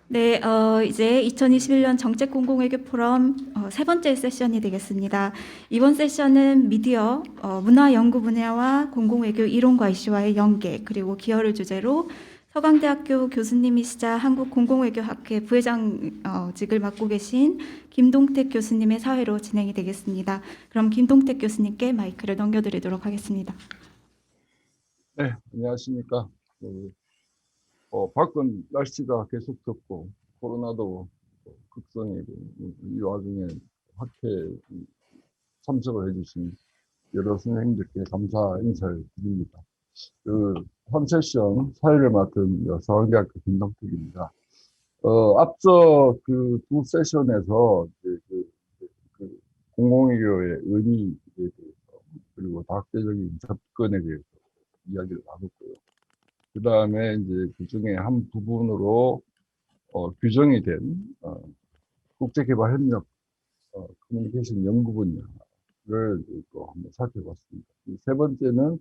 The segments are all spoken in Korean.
네, 이제 2021년 정책 공공외교 포럼 세 번째 세션이 되겠습니다. 이번 세션은 미디어, 문화 연구 분야와 공공외교 이론과 이슈와의 연계, 그리고 기여를 주제로 서강대학교 교수님이시자 한국공공외교학회 부회장직을 맡고 계신 김동택 교수님의 사회로 진행이 되겠습니다. 그럼 김동택 교수님께 마이크를 넘겨드리도록 하겠습니다. 네, 안녕하십니까. 밖은 날씨가 계속 덥고 코로나도 극성이고 이 와중에 학회에 참석을 해주신 여러 선생님들께 감사 인사를 드립니다. 한 세션 사회를 맡은 서강대학교 김동택입니다. 앞서 그 두 세션에서 이제 그 공공의료의 의미에 대해서 그리고 다학계적인 접근에 대해서 이야기를 나눴고요. 그 다음에 이제 그 중에 한 부분으로 규정이 된 국제개발협력 커뮤니케이션 연구 분야를 또 한번 살펴봤습니다. 세 번째는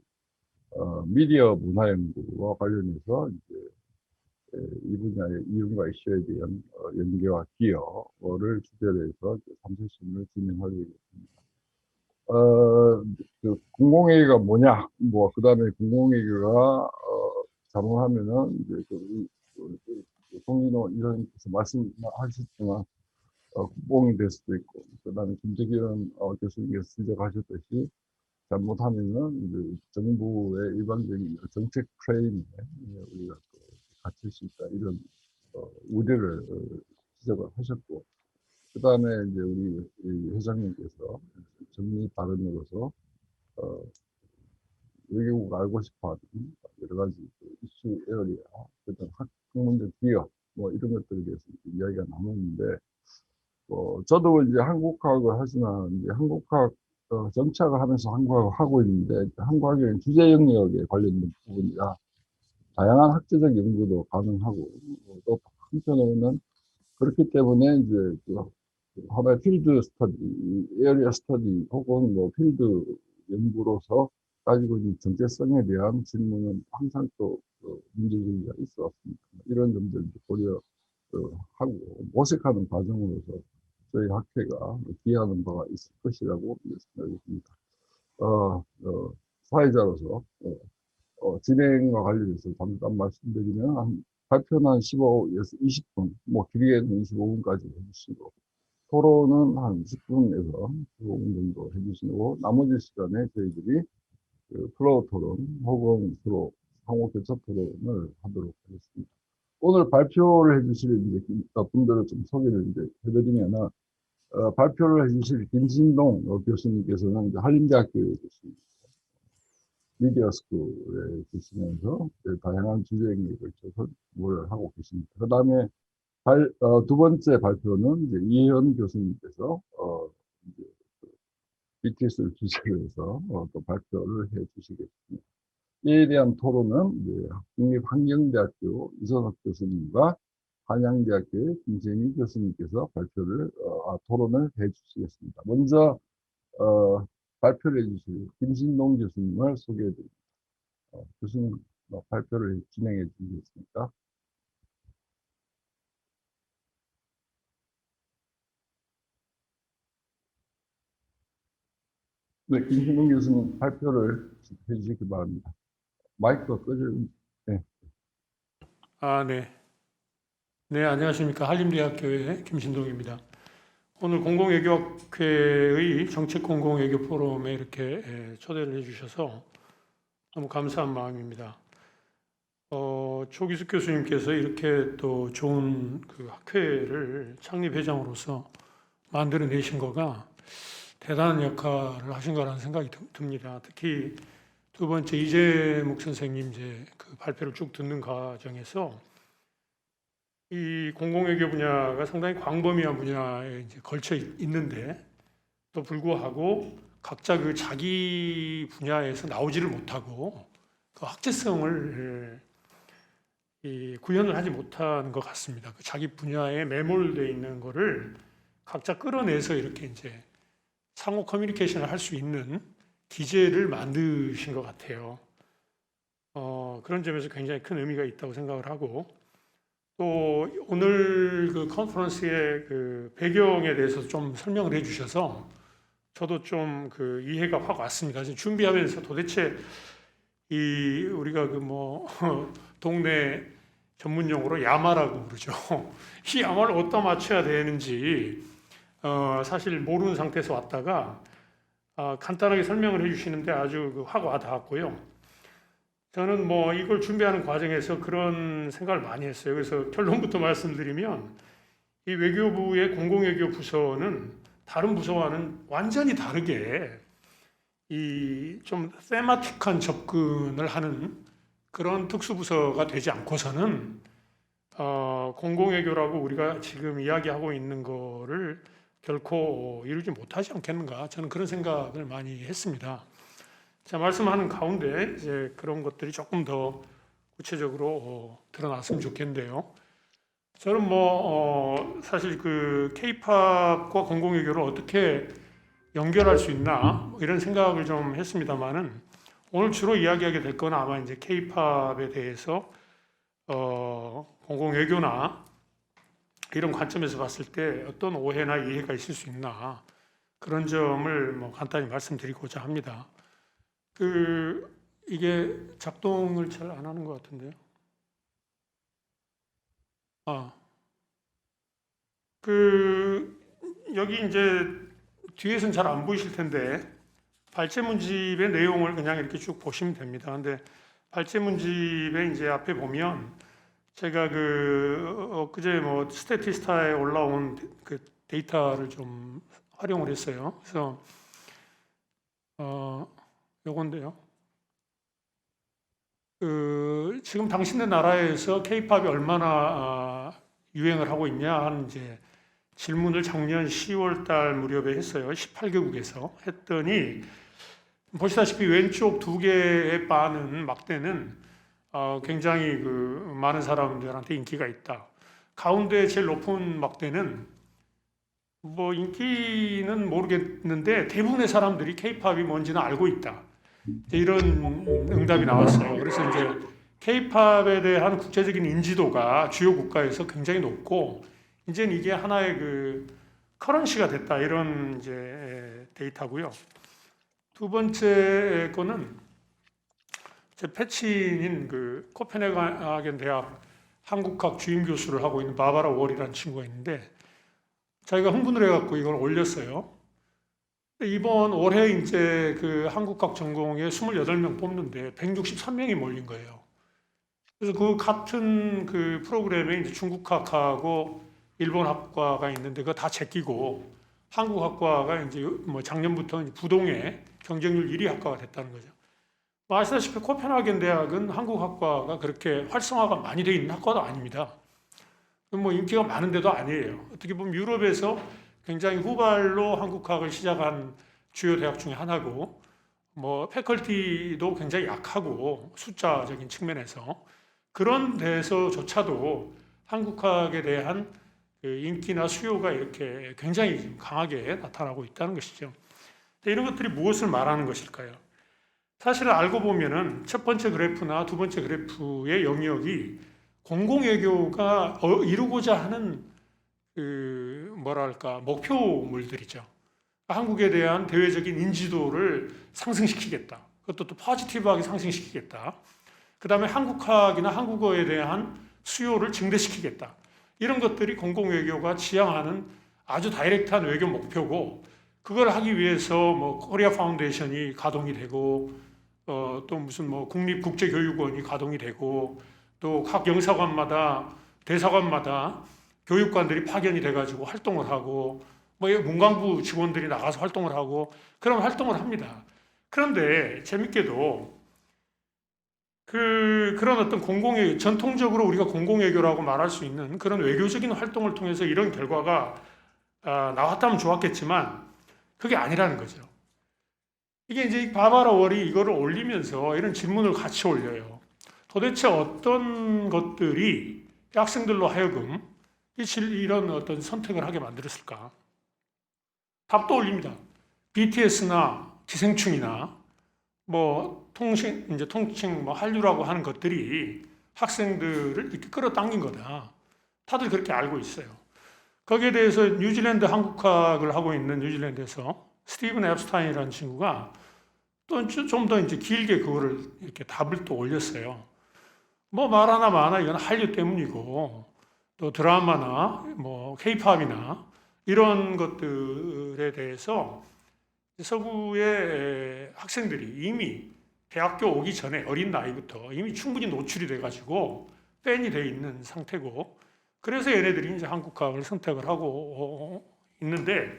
미디어 문화 연구와 관련해서 이제 이 분야의 이윤과 이슈에 대한 연계와 기여를 주제로 해서 3세션을 진행하겠습니다. 그 공공회의가 뭐냐, 그 다음에 공공회의가 잘못하면은 이제 송인호 의원님께서 말씀하셨지만 국뽕이 될 수도 있고, 그다음에 김재규 교수님께서 지적하셨듯이 잘못하면은 이제 정부의 일반적인 정책 프레임에 우리가 또 갇힐 수 있다 이런 우려를 지적을 하셨고, 그다음에 이제 우리 회장님께서 정리 발언으로서 외교부가 알고 싶어하는 여러 가지 이슈 에어리아, 어떤 학문적 기여, 이런 것들에 대해서 이야기가 나눴는데, 저도 이제 한국학을 하지만, 이제 한국학, 정착을 하면서 한국학을 하고 있는데, 한국학의 주제 영역에 관련된 부분이라, 다양한 학제적 연구도 가능하고, 또 한편으로는 그렇기 때문에 이제 하나의 필드 스터디, 에어리아 스터디 혹은 필드 연구로서 가지고 있는 정체성에 대한 질문은 항상 또 문제제기가 있어 왔습니다. 이런 점들을 고려하고 모색하는 과정으로서 저희 학회가 기여하는 바가 있을 것이라고 생각이 듭니다. 사회자로서 진행과 관련해서 잠깐 말씀드리면 발표는 한 15에서 20분, 길게는 25분까지 해주시고, 토론은 한 10분에서 15분 정도 해주시고, 나머지 시간에 저희들이 플로어 토론 혹은 서로 상호 교차 토론을 하도록 하겠습니다. 오늘 발표를 해주실 이제 분들을 좀 소개를 이제 해드리면은, 발표를 해주실 김신동 교수님께서는 이제 한림대학교에 계십니다. 미디어 스쿨에 계시면서 다양한 주제에 걸쳐서 뭘 하고 계십니다. 그 다음에 두 번째 발표는 이제 이혜연 교수님께서 이제 BTS를 주제로 해서 또 발표를 해 주시겠습니다. 이에 대한 토론은 이제 국립환경대학교 이선학 교수님과 한양대학교의 김재민 교수님께서 토론을 해 주시겠습니다. 먼저 발표를 해 주실 김신동 교수님을 소개해 드립니다. 교수님 발표를 진행해 주시겠습니까? 네, 김신동 교수님 발표를 해 주시기 바랍니다. 마이크가 꺼져 있 네. 네. 네, 안녕하십니까. 한림대학교의 김신동입니다. 오늘 공공외교학회의 정책공공외교 포럼에 이렇게 초대를 해주셔서 너무 감사한 마음입니다. 조기숙 교수님께서 이렇게 또 좋은 그 학회를 창립회장으로서 만들어내신 거가 대단한 역할을 하신 거라는 생각이 듭니다. 특히 두 번째 이재묵 선생님 이제 그 발표를 쭉 듣는 과정에서 이 공공외교 분야가 상당히 광범위한 분야에 이제 걸쳐 있는데 또 불구하고 각자 그 자기 분야에서 나오지를 못하고 그 학제성을 구현을 하지 못하는 것 같습니다. 그 자기 분야에 매몰되어 있는 거를 각자 끌어내서 이렇게 이제 상호 커뮤니케이션을 할 수 있는 기제를 만드신 것 같아요. 그런 점에서 굉장히 큰 의미가 있다고 생각을 하고, 또 오늘 그 컨퍼런스의 그 배경에 대해서 좀 설명을 해주셔서 저도 좀 그 이해가 확 왔습니다. 지금 준비하면서 도대체 이 우리가 그 뭐 동네 전문 용어로 야마라고 그러죠. 이 야마를 어디다 맞춰야 되는지 사실 모르는 상태에서 왔다가 간단하게 설명을 해주시는데 아주 확 와닿았고요. 저는 뭐 이걸 준비하는 과정에서 그런 생각을 많이 했어요. 그래서 결론부터 말씀드리면 이 외교부의 공공외교 부서는 다른 부서와는 완전히 다르게 이 좀 세마틱한 접근을 하는 그런 특수부서가 되지 않고서는 공공외교라고 우리가 지금 이야기하고 있는 거를 결코 이루지 못하지 않겠는가, 저는 그런 생각을 많이 했습니다. 자, 말씀하는 가운데 이제 그런 것들이 조금 더 구체적으로 드러났으면 좋겠는데요. 저는 뭐 사실 그 K-팝과 공공외교를 어떻게 연결할 수 있나 뭐 이런 생각을 좀 했습니다만은 오늘 주로 이야기하게 될 건 아마 이제 K-팝에 대해서 공공외교나 이런 관점에서 봤을 때 어떤 오해나 이해가 있을 수 있나, 그런 점을 뭐 간단히 말씀드리고자 합니다. 이게 작동을 잘 안 하는 것 같은데요. 여기 이제 뒤에서는 잘 안 보이실 텐데 발제문집의 내용을 그냥 이렇게 쭉 보시면 됩니다. 근데 발제문집에 이제 앞에 보면 제가 엊그제 뭐 스태티스타에 올라온 그 데이터를 좀 활용을 했어요. 그래서 요건데요. 지금 당신네 나라에서 K-팝이 얼마나 유행을 하고 있냐 하는 이제 질문을 작년 10월 달 무렵에 했어요. 18개국에서 했더니 보시다시피 왼쪽 두 개의 바는 막대는 굉장히 많은 사람들한테 인기가 있다. 가운데 제일 높은 막대는 뭐 인기는 모르겠는데 대부분의 사람들이 K-팝이 뭔지는 알고 있다. 이런 응답이 나왔어요. 그래서 이제 K-팝에 대한 국제적인 인지도가 주요 국가에서 굉장히 높고 이제는 이게 하나의 커런시가 됐다, 이런 이제 데이터고요. 두 번째 거는 제 패친인 코펜하겐 대학 한국학 주임 교수를 하고 있는 바바라 월이라는 친구가 있는데 자기가 흥분을 해갖고 이걸 올렸어요. 이번 올해 이제 한국학 전공에 28명 뽑는데 163명이 몰린 거예요. 그래서 같은 프로그램에 이제 중국학하고 일본학과가 있는데 그거 다 제끼고 한국학과가 이제 뭐 작년부터 부동의 경쟁률 1위 학과가 됐다는 거죠. 뭐 아시다시피 코펜하겐 대학은 한국학과가 그렇게 활성화가 많이 되어 있는 학과도 아닙니다. 뭐 인기가 많은 데도 아니에요. 어떻게 보면 유럽에서 굉장히 후발로 한국학을 시작한 주요 대학 중에 하나고, 뭐 패컬티도 굉장히 약하고 숫자적인 측면에서 그런 데서조차도 한국학에 대한 인기나 수요가 이렇게 굉장히 강하게 나타나고 있다는 것이죠. 이런 것들이 무엇을 말하는 것일까요? 사실은 알고 보면은 첫 번째 그래프나 두 번째 그래프의 영역이 공공외교가 이루고자 하는 목표물들이죠. 한국에 대한 대외적인 인지도를 상승시키겠다. 그것도 또 포지티브하게 상승시키겠다. 그 다음에 한국학이나 한국어에 대한 수요를 증대시키겠다. 이런 것들이 공공외교가 지향하는 아주 다이렉트한 외교 목표고, 그걸 하기 위해서 뭐 코리아 파운데이션이 가동이 되고, 또 무슨 뭐 국립국제교육원이 가동이 되고, 또 각 영사관마다 대사관마다 교육관들이 파견이 돼가지고 활동을 하고, 뭐 문광부 직원들이 나가서 활동을 하고 그런 활동을 합니다. 그런데 재밌게도 그런 어떤 공공외교, 전통적으로 우리가 공공외교라고 말할 수 있는 그런 외교적인 활동을 통해서 이런 결과가 나왔다면 좋았겠지만 그게 아니라는 거죠. 이게 이제 바바라 월이 이거를 올리면서 이런 질문을 같이 올려요. 도대체 어떤 것들이 학생들로 하여금 이런 어떤 선택을 하게 만들었을까? 답도 올립니다. BTS나 기생충이나 뭐 통칭 뭐 한류라고 하는 것들이 학생들을 이렇게 끌어당긴 거다. 다들 그렇게 알고 있어요. 거기에 대해서 뉴질랜드 한국학을 하고 있는 뉴질랜드에서 스티븐 앱스타인이라는 친구가 또 좀 더 이제 길게 그거를 이렇게 답을 또 올렸어요. 뭐 말 하나 마나 이건 한류 때문이고 또 드라마나 뭐 케이팝이나 이런 것들에 대해서 서구의 학생들이 이미 대학교 오기 전에 어린 나이부터 이미 충분히 노출이 돼가지고 팬이 돼 있는 상태고, 그래서 얘네들이 이제 한국학을 선택을 하고 있는데,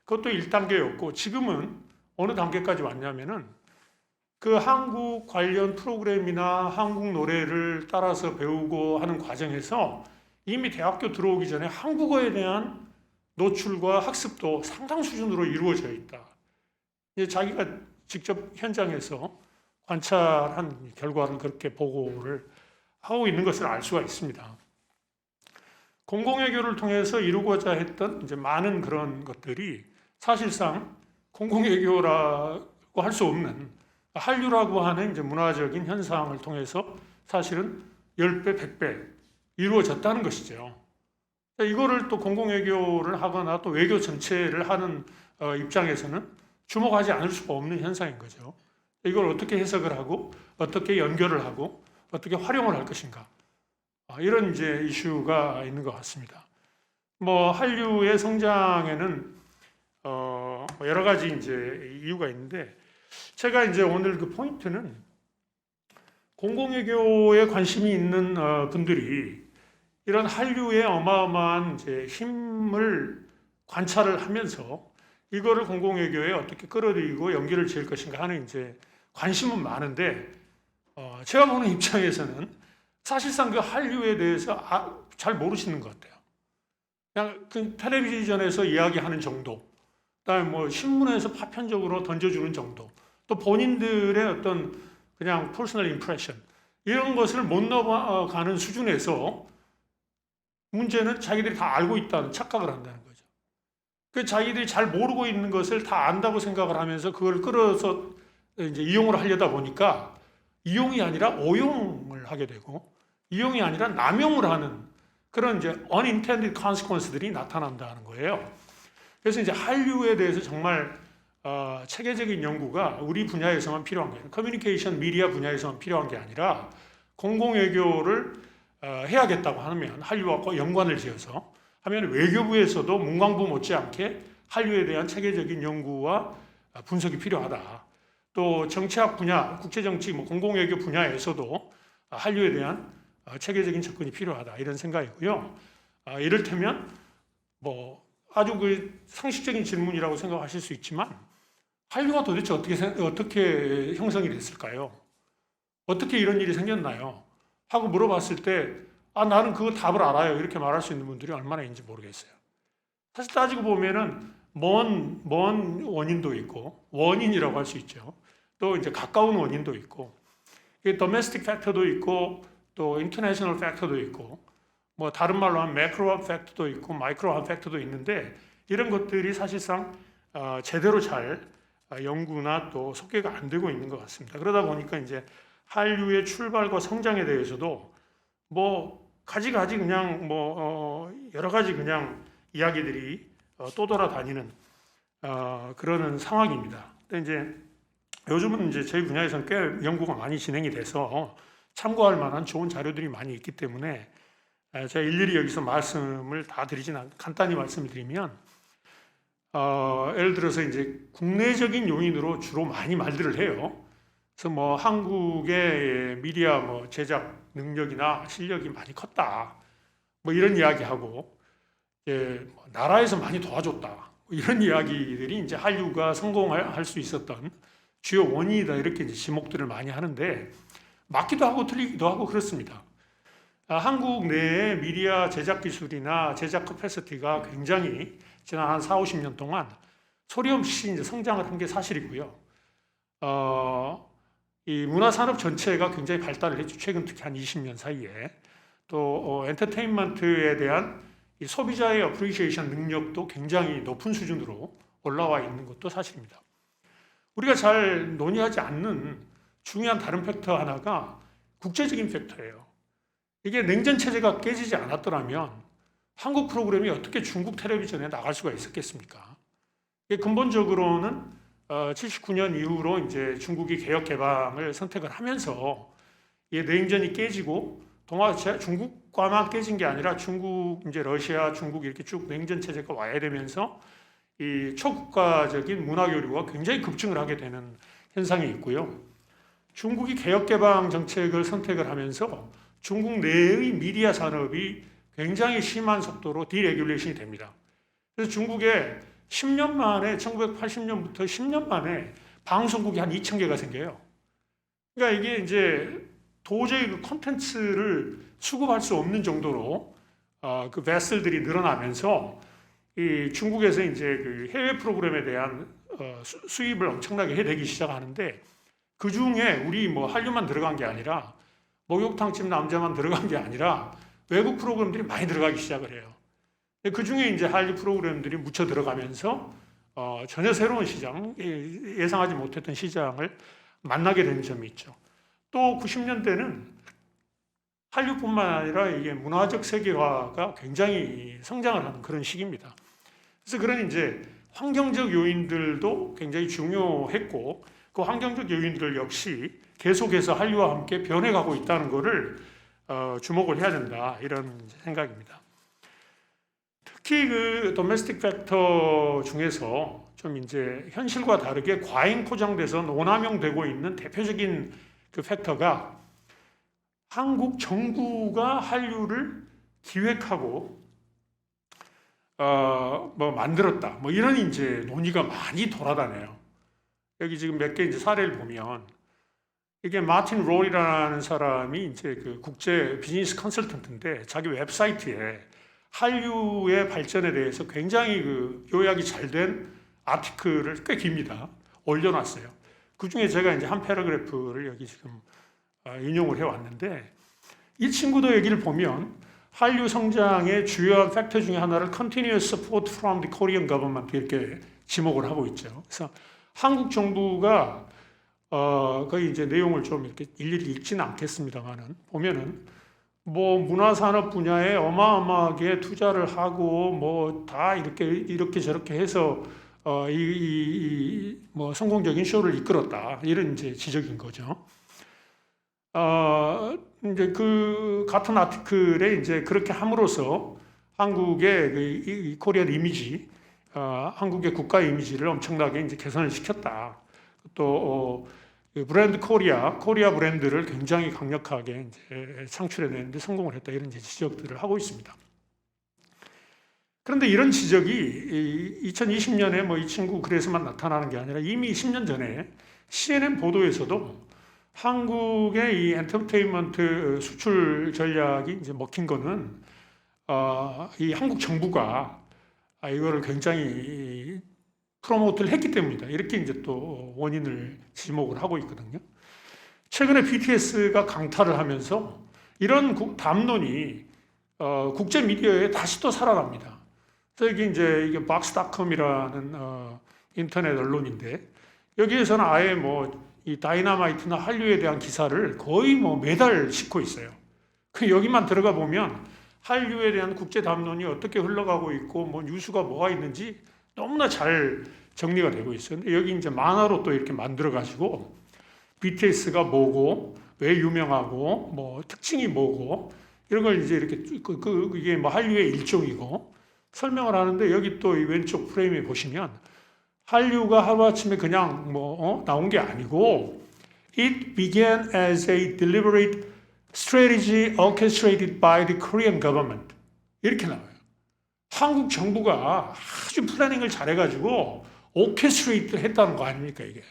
그것도 1단계였고 지금은 어느 단계까지 왔냐면은 그 한국 관련 프로그램이나 한국 노래를 따라서 배우고 하는 과정에서 이미 대학교 들어오기 전에 한국어에 대한 노출과 학습도 상당 수준으로 이루어져 있다. 이제 자기가 직접 현장에서 관찰한 결과를 그렇게 보고를 하고 있는 것을 알 수가 있습니다. 공공외교를 통해서 이루고자 했던 이제 많은 그런 것들이 사실상 공공외교라고 할 수 없는 한류라고 하는 이제 문화적인 현상을 통해서 사실은 10배, 100배 이루어졌다는 것이죠. 이거를 또 공공외교를 하거나 또 외교 전체를 하는 입장에서는 주목하지 않을 수가 없는 현상인 거죠. 이걸 어떻게 해석을 하고 어떻게 연결을 하고 어떻게 활용을 할 것인가, 이런 이제 이슈가 있는 것 같습니다. 뭐 한류의 성장에는 여러 가지 이제 이유가 있는데, 제가 이제 오늘 그 포인트는 공공외교에 관심이 있는 분들이 이런 한류의 어마어마한 이제 힘을 관찰을 하면서 이거를 공공외교에 어떻게 끌어들이고 연결을 지을 것인가 하는 이제 관심은 많은데, 제가 보는 입장에서는 사실상 그 한류에 대해서 잘 모르시는 것 같아요. 그냥 그 텔레비전에서 이야기하는 정도, 그다음에 뭐 신문에서 파편적으로 던져주는 정도, 또 본인들의 어떤 그냥 퍼스널 임프레션 이런 것을 못 넘어가는 수준에서 문제는 자기들이 다 알고 있다는 착각을 한다는 거죠. 그 자기들이 잘 모르고 있는 것을 다 안다고 생각을 하면서 그걸 끌어서 이제 이용을 하려다 보니까 이용이 아니라 오용을 하게 되고, 이용이 아니라 남용을 하는 그런 이제 unintended consequence들이 나타난다는 거예요. 그래서 이제 한류에 대해서 정말 체계적인 연구가 우리 분야에서만 필요한 게 아니라 커뮤니케이션 미디어 분야에서만 필요한 게 아니라 공공외교를 해야겠다고 하면 한류와 연관을 지어서 하면 외교부에서도 문광부 못지않게 한류에 대한 체계적인 연구와 분석이 필요하다. 또 정치학 분야, 국제정치, 공공외교 분야에서도 한류에 대한 체계적인 접근이 필요하다, 이런 생각이고요. 이를테면 뭐 아주 그 상식적인 질문이라고 생각하실 수 있지만 한류가 도대체 어떻게 형성이 됐을까요? 어떻게 이런 일이 생겼나요? 하고 물어봤을 때 나는 그거 답을 알아요, 이렇게 말할 수 있는 분들이 얼마나 있는지 모르겠어요. 사실 따지고 보면은 먼 원인도 있고, 원인이라고 할 수 있죠. 또 이제 가까운 원인도 있고, 도메스틱 팩터도 있고, 또 인터내셔널 팩터도 있고, 뭐 다른 말로 하면 매크로한 팩터도 있고 마이크로한 팩터도 있는데, 이런 것들이 사실상 제대로 잘 연구나 또 소개가 안 되고 있는 것 같습니다. 그러다 보니까 이제 한류의 출발과 성장에 대해서도 뭐 가지가지 그냥 여러 가지 그냥 이야기들이 떠돌아다니는 그러는 상황입니다. 근데 이제 요즘은 이제 저희 분야에서는 꽤 연구가 많이 진행이 돼서 참고할 만한 좋은 자료들이 많이 있기 때문에 제가 일일이 여기서 말씀을 다 드리진 않고 간단히 말씀을 드리면, 예를 들어서 이제 국내적인 요인으로 주로 많이 말들을 해요. 그래서 뭐 한국의 미디어 제작 능력이나 실력이 많이 컸다, 뭐 이런 이야기하고, 나라에서 많이 도와줬다, 이런 이야기들이 이제 한류가 성공할 수 있었던 주요 원인이다, 이렇게 이제 지목들을 많이 하는데 맞기도 하고 틀리기도 하고 그렇습니다. 한국 내의 미디어 제작 기술이나 제작 커패시티가 굉장히 지난 한 4, 50년 동안 소리없이 이제 성장을 한 게 사실이고요. 이 문화산업 전체가 굉장히 발달을 했죠. 최근 특히 한 20년 사이에. 또 엔터테인먼트에 대한 이 소비자의 어프리시에이션 능력도 굉장히 높은 수준으로 올라와 있는 것도 사실입니다. 우리가 잘 논의하지 않는 중요한 다른 팩터 하나가 국제적인 팩터예요. 이게 냉전 체제가 깨지지 않았더라면 한국 프로그램이 어떻게 중국 텔레비전에 나갈 수가 있었겠습니까? 이게 근본적으로는 79년 이후로 이제 중국이 개혁 개방을 선택을 하면서 이 냉전이 깨지고 동아시아 중국과만 깨진 게 아니라 중국, 이제 러시아, 중국 이렇게 쭉 냉전 체제가 와야 되면서 이 초국가적인 문화 교류가 굉장히 급증을 하게 되는 현상이 있고요. 중국이 개혁 개방 정책을 선택을 하면서 중국 내의 미디어 산업이 굉장히 심한 속도로 디레귤레이션이 됩니다. 그래서 중국에 10년 만에 1980년부터 10년 만에 방송국이 한 2,000개가 생겨요. 그러니까 이게 이제 도저히 그 콘텐츠를 수급할 수 없는 정도로 그 베슬들이 늘어나면서 이 중국에서 이제 그 해외 프로그램에 대한 수입을 엄청나게 해내기 시작하는데 그 중에 우리 뭐 한류만 들어간 게 아니라 목욕탕집 남자만 들어간 게 아니라 외국 프로그램들이 많이 들어가기 시작을 해요. 그 중에 이제 한류 프로그램들이 묻혀 들어가면서 전혀 새로운 시장, 예상하지 못했던 시장을 만나게 되는 점이 있죠. 또 90년대는 한류뿐만 아니라 이게 문화적 세계화가 굉장히 성장을 하는 그런 시기입니다. 그래서 그런 이제 환경적 요인들도 굉장히 중요했고 그 환경적 요인들 역시 계속해서 한류와 함께 변해가고 있다는 것을 주목을 해야 된다 이런 생각입니다. 특히 그 도메스틱 팩터 중에서 좀 이제 현실과 다르게 과잉 포장돼서 논함용되고 있는 대표적인 그 팩터가 한국 정부가 한류를 기획하고 뭐 만들었다 뭐 이런 이제 논의가 많이 돌아다녀요. 여기 지금 몇 개 이제 사례를 보면 이게 마틴 롤이라는 사람이 이제 그 국제 비즈니스 컨설턴트인데 자기 웹사이트에 한류의 발전에 대해서 굉장히 그 요약이 잘 된 아티클을 꽤 깁니다. 올려놨어요. 그 중에 제가 이제 한 패러그래프를 여기 지금 인용을 해왔는데 이 친구도 얘기를 보면 한류 성장의 주요한 팩터 중에 하나를 Continuous Support from the Korean Government 이렇게 지목을 하고 있죠. 그래서 한국 정부가 거의 이제 내용을 좀 이렇게 일일이 읽지는 않겠습니다만은 보면은 뭐 문화산업 분야에 어마어마하게 투자를 하고 뭐 다 이렇게 저렇게 해서 뭐 성공적인 쇼를 이끌었다 이런 이제 지적인 거죠. 이제 그 같은 아티클에 이제 그렇게 함으로써 한국의 이 코리안 이미지, 한국의 국가 이미지를 엄청나게 이제 개선을 시켰다. 또 브랜드 코리아 브랜드를 굉장히 강력하게 이제 창출해내는데 성공을 했다 이런 이제 지적들을 하고 있습니다. 그런데 이런 지적이 2020년에 뭐 이 친구 글에서만 나타나는 게 아니라 이미 10년 전에 CNN 보도에서도 한국의 이 엔터테인먼트 수출 전략이 이제 먹힌 거는 이 한국 정부가 이거를 굉장히 프로모트를 했기 때문이다. 이렇게 이제 또 원인을 지목을 하고 있거든요. 최근에 BTS가 강타를 하면서 이런 담론이 국제 미디어에 다시 또 살아납니다. 그래서 이게 박스닷컴이라는 인터넷 언론인데 여기에서는 아예 뭐 이 다이너마이트나 한류에 대한 기사를 거의 뭐 매달 싣고 있어요. 그 여기만 들어가 보면 한류에 대한 국제 담론이 어떻게 흘러가고 있고 뭐 뉴스가 뭐가 있는지 너무나 잘 정리가 되고 있어요. 근데 여기 이제 만화로 또 이렇게 만들어 가지고 BTS가 뭐고 왜 유명하고 뭐 특징이 뭐고 이런 걸 이제 이렇게 이게 뭐 한류의 일종이고 설명을 하는데 여기 또 이 왼쪽 프레임에 보시면 한류가 하루아침에 그냥 나온 게 아니고 It began as a deliberate strategy orchestrated by the Korean government 이렇게 나와요. 한국 정부가 아주 플래닝을 잘해가지고 오케스트레이트 했다는 거 아닙니까 이게.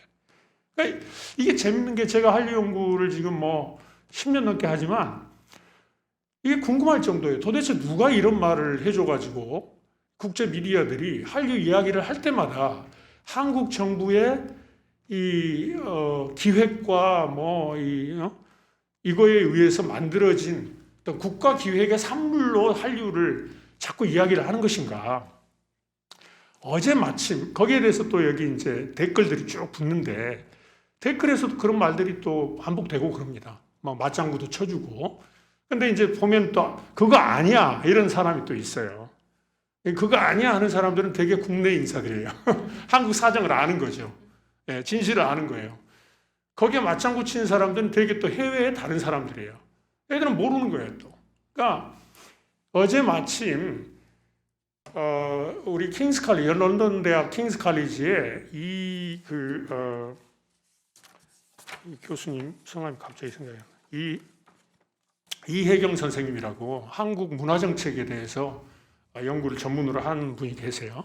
그러니까 이게 재밌는 게 제가 한류 연구를 지금 뭐 10년 넘게 하지만 이게 궁금할 정도예요. 도대체 누가 이런 말을 해줘가지고 국제 미디어들이 한류 이야기를 할 때마다 한국 정부의 이 기획과 이거에 의해서 만들어진 어떤 국가 기획의 산물로 한류를 자꾸 이야기를 하는 것인가? 어제 마침 거기에 대해서 또 여기 이제 댓글들이 쭉 붙는데 댓글에서도 그런 말들이 또 반복되고 그럽니다. 막 맞장구도 쳐주고 근데 이제 보면 또 그거 아니야 이런 사람이 또 있어요. 그거 아니야 하는 사람들은 되게 국내 인사들이에요. 한국 사정을 아는 거죠. 예, 진실을 아는 거예요. 거기에 맞장구 치는 사람들은 되게 또 해외의 다른 사람들이에요. 애들은 모르는 거예요 또. 그러니까 어제 마침 우리 킹스 칼리지, 런던 대학 킹스 칼리지에 이 교수님 성함이 갑자기 생각이 안 나요. 이혜경 선생님이라고 한국 문화정책에 대해서 연구를 전문으로 하는 분이 계세요.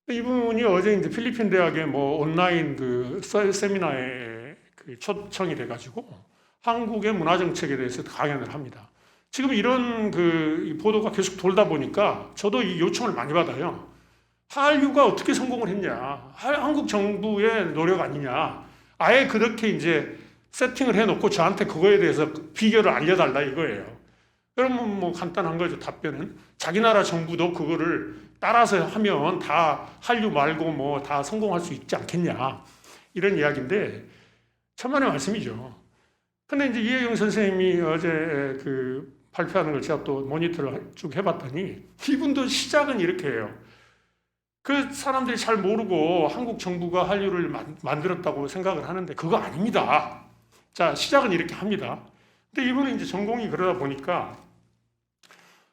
이분이 어제 이제 필리핀 대학의 뭐 온라인 그 세미나에 초청이 돼가지고 한국의 문화정책에 대해서 강연을 합니다. 지금 이런 이 보도가 계속 돌다 보니까 저도 이 요청을 많이 받아요. 한류가 어떻게 성공을 했냐? 한국 정부의 노력 아니냐? 아예 그렇게 이제 세팅을 해놓고 저한테 그거에 대해서 비결을 알려달라 이거예요. 그러면 뭐 간단한 거죠. 답변은 자기 나라 정부도 그거를 따라서 하면 다 한류 말고 뭐 다 성공할 수 있지 않겠냐 이런 이야기인데 천만의 말씀이죠. 근데 이제 이혜경 선생님이 어제 발표하는 걸 제가 또 모니터를 쭉 해봤더니 이분도 시작은 이렇게 해요. 그 사람들이 잘 모르고 한국 정부가 한류를 만들었다고 생각을 하는데 그거 아닙니다. 자, 시작은 이렇게 합니다. 근데 이분은 이제 전공이 그러다 보니까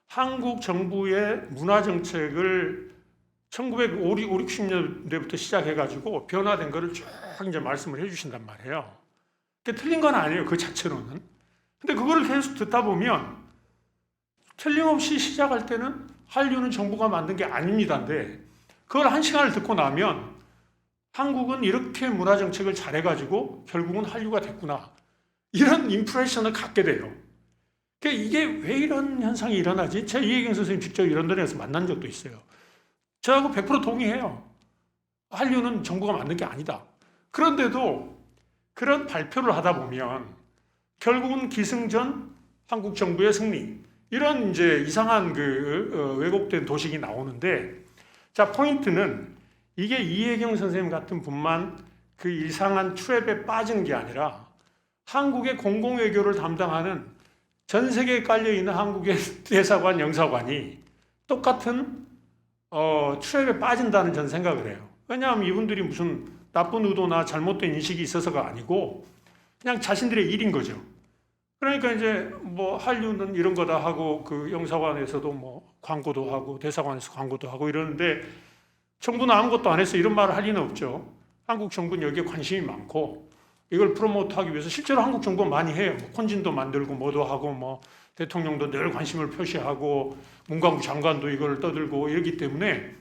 한국 정부의 문화 정책을 1950, 60년대부터 시작해가지고 변화된 거를 쭉 이제 말씀을 해주신단 말이에요. 그게 틀린 건 아니에요. 그 자체로는. 근데 그거를 계속 듣다 보면 틀림없이 시작할 때는 한류는 정부가 만든 게 아닙니다인데 그걸 한 시간을 듣고 나면 한국은 이렇게 문화 정책을 잘해가지고 결국은 한류가 됐구나. 이런 임프레션을 갖게 돼요. 그러니까 이게 왜 이런 현상이 일어나지? 제가 이혜경 선생님 직접 이런 데에서 만난 적도 있어요. 저하고 100% 동의해요. 한류는 정부가 만든 게 아니다. 그런데도 그런 발표를 하다 보면 결국은 기승전 한국 정부의 승리 이런 이제 이상한 왜곡된 도식이 나오는데 자 포인트는 이게 이혜경 선생님 같은 분만 그 이상한 트랩에 빠지는 게 아니라 한국의 공공외교를 담당하는 전 세계에 깔려있는 한국의 대사관, 영사관이 똑같은 트랩에 빠진다는 전 생각을 해요. 왜냐하면 이분들이 무슨 나쁜 의도나 잘못된 인식이 있어서가 아니고 그냥 자신들의 일인 거죠. 그러니까 이제 뭐 한류는 이런 거다 하고 그 영사관에서도 뭐 광고도 하고 대사관에서 광고도 하고 이러는데 정부는 아무것도 안 해서 이런 말을 할 리는 없죠. 한국 정부는 여기에 관심이 많고 이걸 프로모트하기 위해서 실제로 한국 정부가 많이 해요. 뭐 콘진도 만들고 뭐도 하고 뭐 대통령도 늘 관심을 표시하고 문광부 장관도 이걸 떠들고 이러기 때문에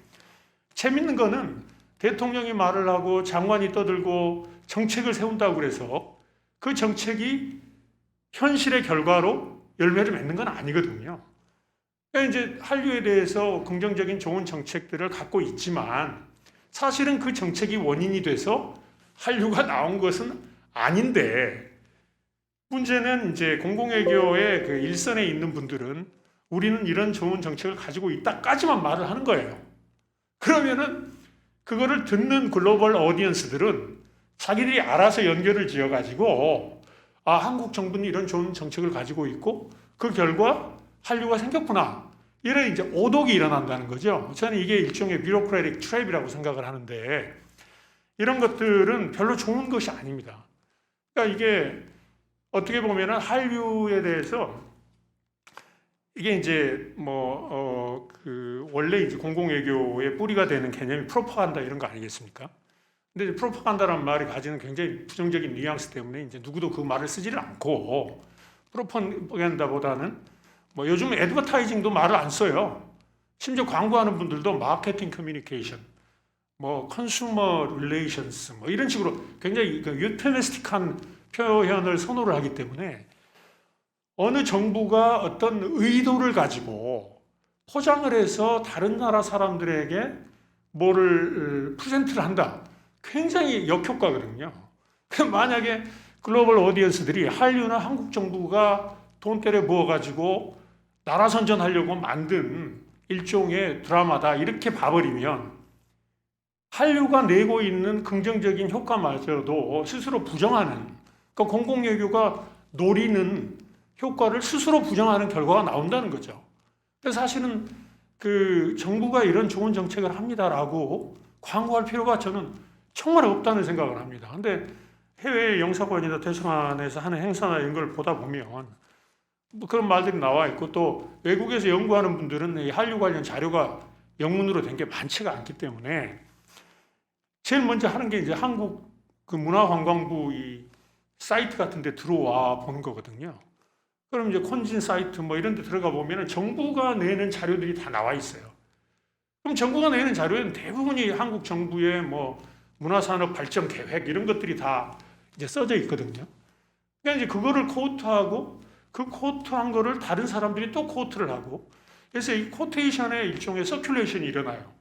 재밌는 거는 대통령이 말을 하고 장관이 떠들고 정책을 세운다고 그래서 그 정책이 현실의 결과로 열매를 맺는 건 아니거든요. 그러니까 이제 한류에 대해서 긍정적인 좋은 정책들을 갖고 있지만 사실은 그 정책이 원인이 돼서 한류가 나온 것은 아닌데 문제는 이제 공공외교의 그 일선에 있는 분들은 우리는 이런 좋은 정책을 가지고 있다까지만 말을 하는 거예요. 그러면은 그거를 듣는 글로벌 오디언스들은 자기들이 알아서 연결을 지어가지고 아 한국 정부는 이런 좋은 정책을 가지고 있고 그 결과 한류가 생겼구나 이런 이제 오독이 일어난다는 거죠. 저는 이게 일종의 뷰로크래틱 트랩이라고 생각을 하는데 이런 것들은 별로 좋은 것이 아닙니다. 그러니까 이게 어떻게 보면은 한류에 대해서 이게 이제 원래 이제 공공외교의 뿌리가 되는 개념이 프로파간다 이런 거 아니겠습니까? 근데 프로파간다라는 말이 가지는 굉장히 부정적인 뉘앙스 때문에 이제 누구도 그 말을 쓰지를 않고 프로파간다보다는 뭐 요즘 애드버타이징도 말을 안 써요. 심지어 광고하는 분들도 마케팅 커뮤니케이션, 뭐 컨슈머 릴레이션스 뭐 이런 식으로 굉장히 유페미스틱한 표현을 선호를 하기 때문에 어느 정부가 어떤 의도를 가지고 포장을 해서 다른 나라 사람들에게 뭐를 프레젠트를 한다. 굉장히 역효과거든요. 만약에 글로벌 오디언스들이 한류나 한국 정부가 돈 때려 부어가지고 나라 선전하려고 만든 일종의 드라마다 이렇게 봐버리면 한류가 내고 있는 긍정적인 효과마저도 스스로 부정하는 그러니까 공공외교가 노리는 효과를 스스로 부정하는 결과가 나온다는 거죠. 그래서 사실은 그 정부가 이런 좋은 정책을 합니다라고 광고할 필요가 저는 정말 없다는 생각을 합니다. 근데 해외 영사관이나 대사관에서 하는 행사나 이런 걸 보다 보면 뭐 그런 말들이 나와 있고, 또 외국에서 연구하는 분들은 이 한류 관련 자료가 영문으로 된 게 많지가 않기 때문에 제일 먼저 하는 게 이제 한국 그 문화관광부 이 사이트 같은 데 들어와 보는 거거든요. 그럼 이제 콘진 사이트 뭐 이런 데 들어가 보면은 정부가 내는 자료들이 다 나와 있어요. 그럼 정부가 내는 자료에는 대부분이 한국 정부의 뭐 문화산업 발전 계획 이런 것들이 다 이제 써져 있거든요. 그러니까 이제 그거를 코트하고 그 코트한 거를 다른 사람들이 또 코트를 하고, 그래서 이 코테이션의 일종의 서큘레이션이 일어나요.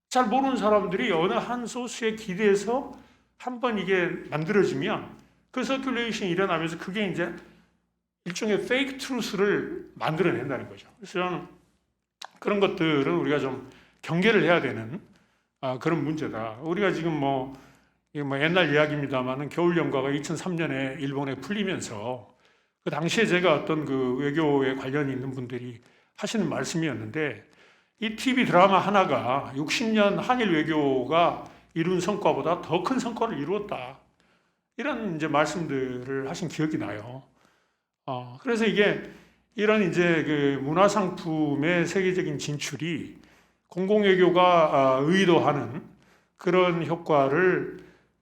잘 모르는 사람들이 어느 한 소스에 기대서 한번 이게 만들어지면 그 서큘레이션이 일어나면서 그게 이제 일종의 페이크 트루스를 만들어낸다는 거죠. 그래서 저는 그런 것들은 우리가 좀 경계를 해야 되는 그런 문제다. 우리가 지금 뭐 옛날 이야기입니다만은 겨울 연가가 2003년에 일본에 풀리면서 그 당시에 제가 어떤 그 외교에 관련이 있는 분들이 하시는 말씀이었는데, 이 TV 드라마 하나가 60년 한일 외교가 이룬 성과보다 더 큰 성과를 이루었다. 이런 이제 말씀들을 하신 기억이 나요. 그래서 이게 이런 이제 그 문화상품의 세계적인 진출이 공공외교가 의도하는 그런 효과를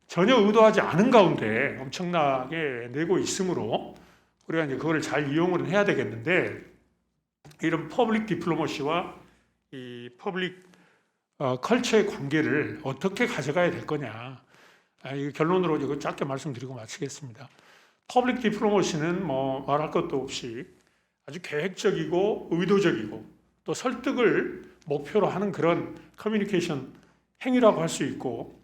전혀 의도하지 않은 가운데 엄청나게 내고 있으므로 우리가 이제 그걸 잘 이용을 해야 되겠는데, 이런 퍼블릭 디플로머시와 이 퍼블릭 컬처의 관계를 어떻게 가져가야 될 거냐. 이 결론으로 이거 짧게 말씀드리고 마치겠습니다. 퍼블릭 디플로머시는 뭐 말할 것도 없이 아주 계획적이고 의도적이고 또 설득을 목표로 하는 그런 커뮤니케이션 행위라고 할 수 있고,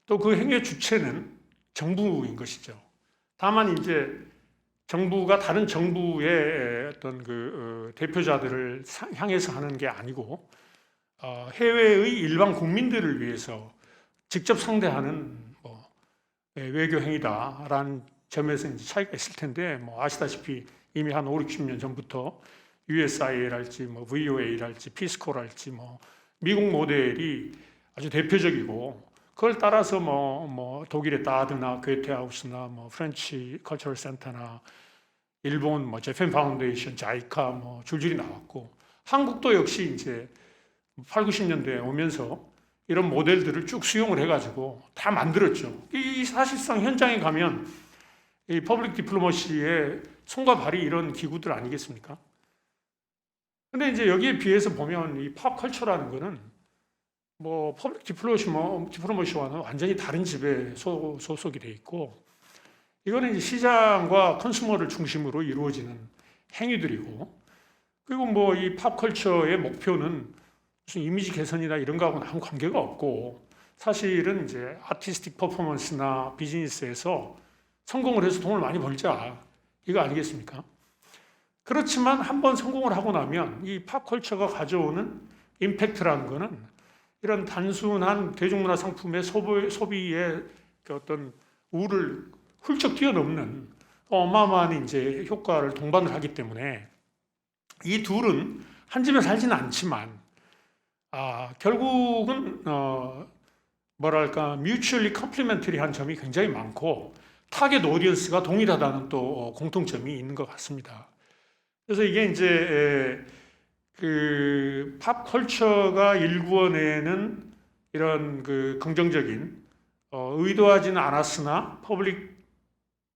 또 그 행위의 주체는 정부인 것이죠. 다만 이제 정부가 다른 정부의 어떤 그 대표자들을 향해서 하는 게 아니고 해외의 일반 국민들을 위해서 직접 상대하는 뭐 외교 행위다라는 점에서 이제 차이가 있을 텐데, 뭐 아시다시피 이미 한 5, 60년 전부터 USIA랄지 뭐 VOA랄지 피스코랄지 뭐 미국 모델이 아주 대표적이고, 그걸 따라서 뭐 독일의 다드나 괴테하우스나 뭐 프렌치 컬처럴 센터나 일본 뭐 재팬 파운데이션, 자이카 뭐 줄줄이 나왔고, 한국도 역시 이제 8, 90년대에 오면서 이런 모델들을 쭉 수용을 해가지고 다 만들었죠. 이 사실상 현장에 가면 이 퍼블릭 디플로머시의 손과 발이 이런 기구들 아니겠습니까? 근데 이제 여기에 비해서 보면 이 팝컬처라는 거는 뭐 퍼블릭 디플로머시와는 완전히 다른 집에 소속이 돼 있고, 이거는 이제 시장과 컨슈머를 중심으로 이루어지는 행위들이고, 그리고 뭐 이 팝컬처의 목표는 무슨 이미지 개선이나 이런 거하고는 아무 관계가 없고, 사실은 이제 아티스틱 퍼포먼스나 비즈니스에서 성공을 해서 돈을 많이 벌자, 이거 아니겠습니까? 그렇지만 한번 성공을 하고 나면 이 팝컬처가 가져오는 임팩트라는 거는 이런 단순한 대중문화 상품의 소비의 그 어떤 우를 훌쩍 뛰어넘는 어마어마한 이제 효과를 동반을 하기 때문에, 이 둘은 한 집에 살지는 않지만 결국은 뭐랄까 뮤추얼리 컴플리멘터리한 점이 굉장히 많고 타겟 오디언스가 동일하다는 또 공통점이 있는 것 같습니다. 그래서 이게 이제 그 팝컬처가 일구어내는 이런 그 긍정적인 의도하지는 않았으나 퍼블릭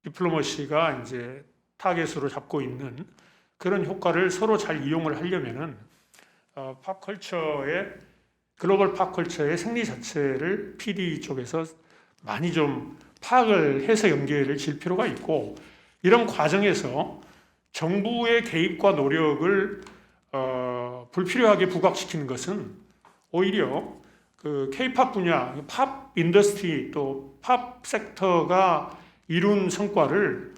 디플로머시가 이제 타겟으로 잡고 있는 그런 효과를 서로 잘 이용을 하려면은 팝컬처의 글로벌 팝컬처의 생리 자체를 PD 쪽에서 많이 좀 파악을 해서 연계를 질 필요가 있고, 이런 과정에서 정부의 개입과 노력을 불필요하게 부각시키는 것은 오히려 그 K-팝 분야, 팝 인더스트리 또 팝 섹터가 이룬 성과를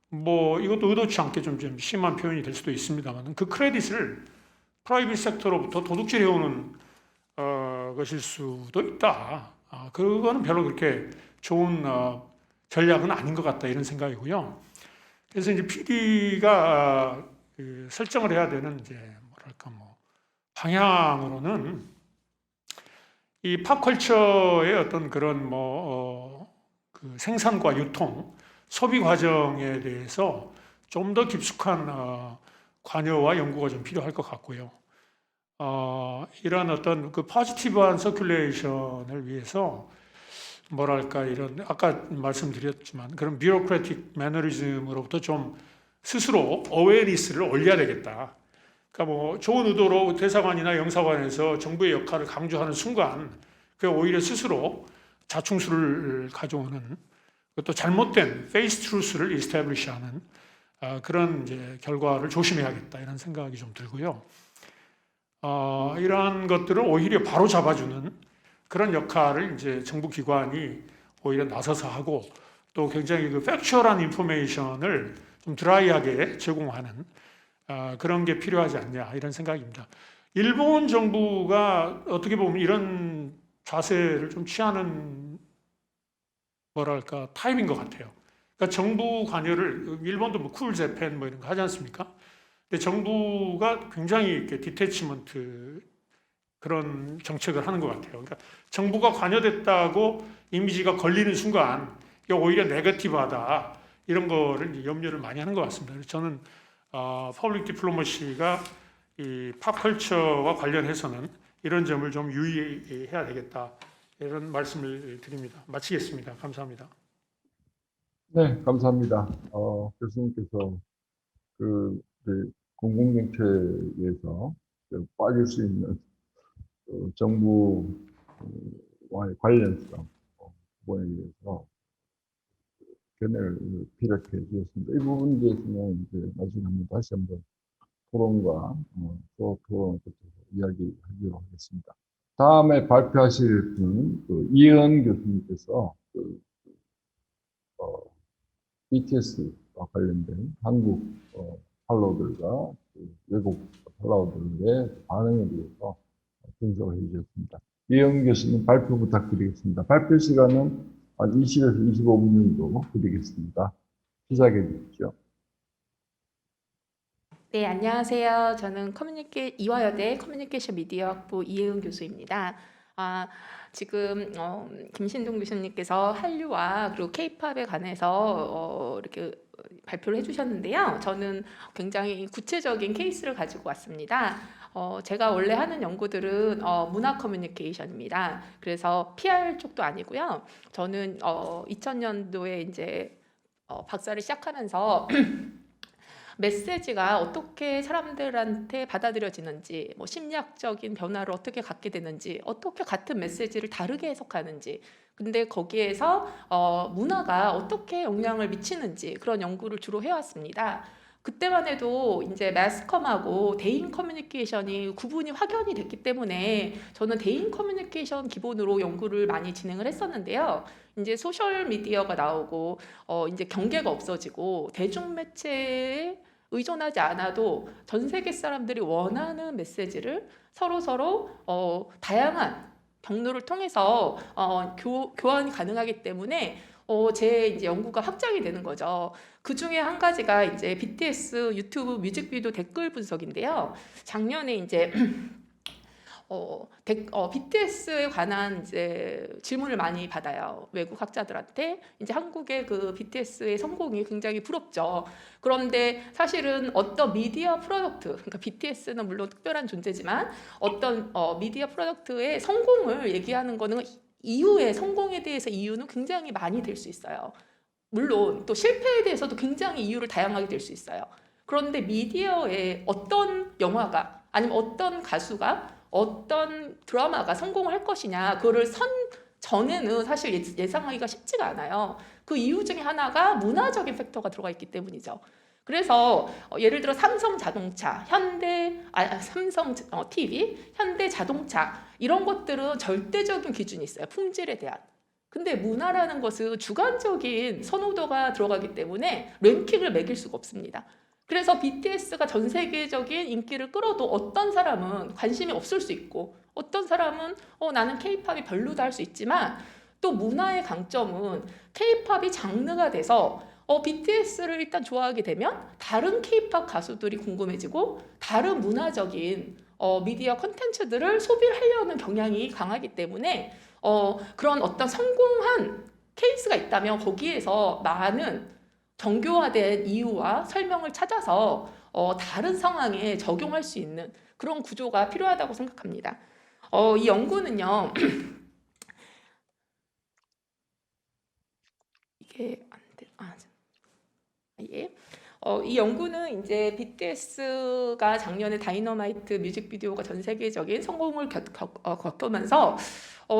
뭐 이것도 의도치 않게 좀 심한 표현이 될 수도 있습니다만, 그 크레딧을 프라이빗 섹터로부터 도둑질해오는 것일 수도 있다. 그거는 별로 그렇게 좋은 전략은 아닌 것 같다, 이런 생각이고요. 그래서 이제 PD가 그 설정을 해야 되는 이제 뭐랄까 뭐 방향으로는 이 팝컬처의 어떤 그런 그 생산과 유통, 소비 과정에 대해서 좀 더 깊숙한 관여와 연구가 좀 필요할 것 같고요. 이런 어떤 그 포지티브한 서큘레이션을 위해서 뭐랄까 이런 아까 말씀드렸지만 그런 뷰로크래틱 매너리즘으로부터 좀 스스로 어웨어니스를 올려야 되겠다. 그러니까 뭐 좋은 의도로 대사관이나 영사관에서 정부의 역할을 강조하는 순간 그 오히려 스스로 자충수를 가져오는 또 잘못된 페이스 트루스를 이스태블리시하는 그런 이제 결과를 조심해야겠다 이런 생각이 좀 들고요. 이러한 것들을 오히려 바로 잡아주는 그런 역할을 이제 정부 기관이 오히려 나서서 하고 또 굉장히 그 팩추얼한 인포메이션을 좀 드라이하게 제공하는 그런 게 필요하지 않냐 이런 생각입니다. 일본 정부가 어떻게 보면 이런 자세를 좀 취하는 뭐랄까 타입인 것 같아요. 그러니까 정부 관여를 일본도 뭐 쿨 재팬 뭐 이런 거 하지 않습니까? 근데 정부가 굉장히 이렇게 디태치먼트 그런 정책을 하는 것 같아요. 그러니까 정부가 관여됐다고 이미지가 걸리는 순간 이게 오히려 네거티브하다 이런 거를 이제 염려를 많이 하는 것 같습니다. 그래서 저는 퍼블릭 디플로머시가 이 팝컬처와 관련해서는 이런 점을 좀 유의해야 되겠다 이런 말씀을 드립니다. 마치겠습니다. 감사합니다. 네, 감사합니다. 교수님께서 그 공공정책에서 빠질 수 있는 정부와의 관련성 부분에 대해서 견해를 피력해 주셨습니다. 이 부분에 대해서는 이제 나중에 다시 한번 토론과 또 토론을 거쳐서 이야기하기로 하겠습니다. 다음에 발표하실 분은 이은 교수님께서 BTS와 관련된 한국 팔로워들과 외국 팔로워들의 반응에 대해서 분석을 해주셨습니다. 이은 교수님 발표 부탁드리겠습니다. 발표 시간은 한 20에서 25분 정도 드리겠습니다. 시작해 주십시오. 네, 안녕하세요. 저는 이화여대 커뮤니케이션 미디어 학부 이혜은 교수입니다. 지금 김신동 교수님께서 한류와 그리고 K-팝에 관해서 이렇게 발표를 해주셨는데요. 저는 굉장히 구체적인 케이스를 가지고 왔습니다. 제가 원래 하는 연구들은 문화 커뮤니케이션입니다. 그래서 PR 쪽도 아니고요. 저는 2000년도에 이제 박사를 시작하면서 메시지가 어떻게 사람들한테 받아들여지는지, 뭐 심리학적인 변화를 어떻게 갖게 되는지, 어떻게 같은 메시지를 다르게 해석하는지, 근데 거기에서 문화가 어떻게 영향을 미치는지 그런 연구를 주로 해왔습니다. 그때만 해도 이제 매스컴하고 대인 커뮤니케이션이 구분이 확연히 됐기 때문에 저는 대인 커뮤니케이션 기본으로 연구를 많이 진행을 했었는데요. 이제 소셜 미디어가 나오고 이제 경계가 없어지고 대중매체에 의존하지 않아도 전 세계 사람들이 원하는 메시지를 서로 다양한 경로를 통해서 교환이 가능하기 때문에 제 이제 연구가 확장이 되는 거죠. 그 중에 한 가지가 이제 BTS 유튜브 뮤직비디오 댓글 분석인데요. 작년에 이제 BTS에 관한 이제 질문을 많이 받아요. 외국 학자들한테. 이제 한국의 그 BTS의 성공이 굉장히 부럽죠. 그런데 사실은 어떤 미디어 프로덕트, 그러니까 BTS는 물론 특별한 존재지만 어떤 미디어 프로덕트의 성공을 얘기하는 거는 이후의 성공에 대해서 이유는 굉장히 많이 될 수 있어요. 물론 또 실패에 대해서도 굉장히 이유를 다양하게 될 수 있어요. 그런데 미디어에 어떤 영화가 아니면 어떤 가수가 어떤 드라마가 성공을 할 것이냐 그거를 전에는 사실 예상하기가 쉽지가 않아요. 그 이유 중에 하나가 문화적인 팩터가 들어가 있기 때문이죠. 그래서 예를 들어 삼성 자동차, 삼성 TV, 현대 자동차 이런 것들은 절대적인 기준이 있어요. 품질에 대한. 근데 문화라는 것은 주관적인 선호도가 들어가기 때문에 랭킹을 매길 수가 없습니다. 그래서 BTS가 전 세계적인 인기를 끌어도 어떤 사람은 관심이 없을 수 있고 어떤 사람은 나는 K-팝이 별로다 할 수 있지만 또 문화의 강점은 K-팝이 장르가 돼서 BTS를 일단 좋아하게 되면 다른 K-팝 가수들이 궁금해지고 다른 문화적인 미디어 콘텐츠들을 소비를 하려는 경향이 강하기 때문에 그런 어떤 성공한 케이스가 있다면 거기에서 많은 정교화된 이유와 설명을 찾아서 다른 상황에 적용할 수 있는 그런 구조가 필요하다고 생각합니다. 이 연구는요. 이게 안 돼. 예. 이 연구는 이제 BTS가 작년에 다이너마이트 뮤직비디오가 전 세계적인 성공을 겪으면서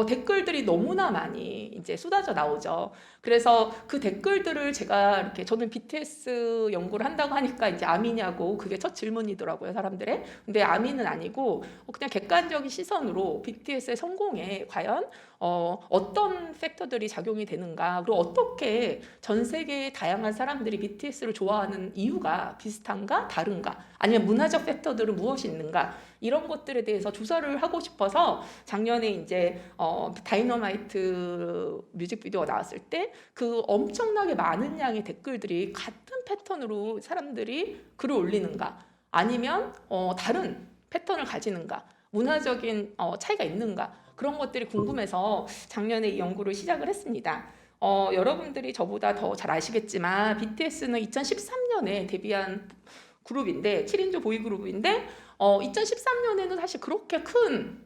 댓글들이 너무나 많이 이제 쏟아져 나오죠. 그래서 그 댓글들을 제가 이렇게 저는 BTS 연구를 한다고 하니까 이제 아미냐고 그게 첫 질문이더라고요, 사람들의. 근데 아미는 아니고 그냥 객관적인 시선으로 BTS의 성공에 과연 어떤 팩터들이 작용이 되는가, 그리고 어떻게 전 세계의 다양한 사람들이 BTS를 좋아하는 이유가 비슷한가, 다른가, 아니면 문화적 팩터들은 무엇이 있는가, 이런 것들에 대해서 조사를 하고 싶어서 작년에 이제 다이너마이트 뮤직비디오가 나왔을 때 그 엄청나게 많은 양의 댓글들이 같은 패턴으로 사람들이 글을 올리는가, 아니면 다른 패턴을 가지는가, 문화적인 차이가 있는가, 그런 것들이 궁금해서 작년에 이 연구를 시작을 했습니다. 여러분들이 저보다 더 잘 아시겠지만 BTS는 2013년에 데뷔한 그룹인데 7인조 보이그룹인데 2013년에는 사실 그렇게 큰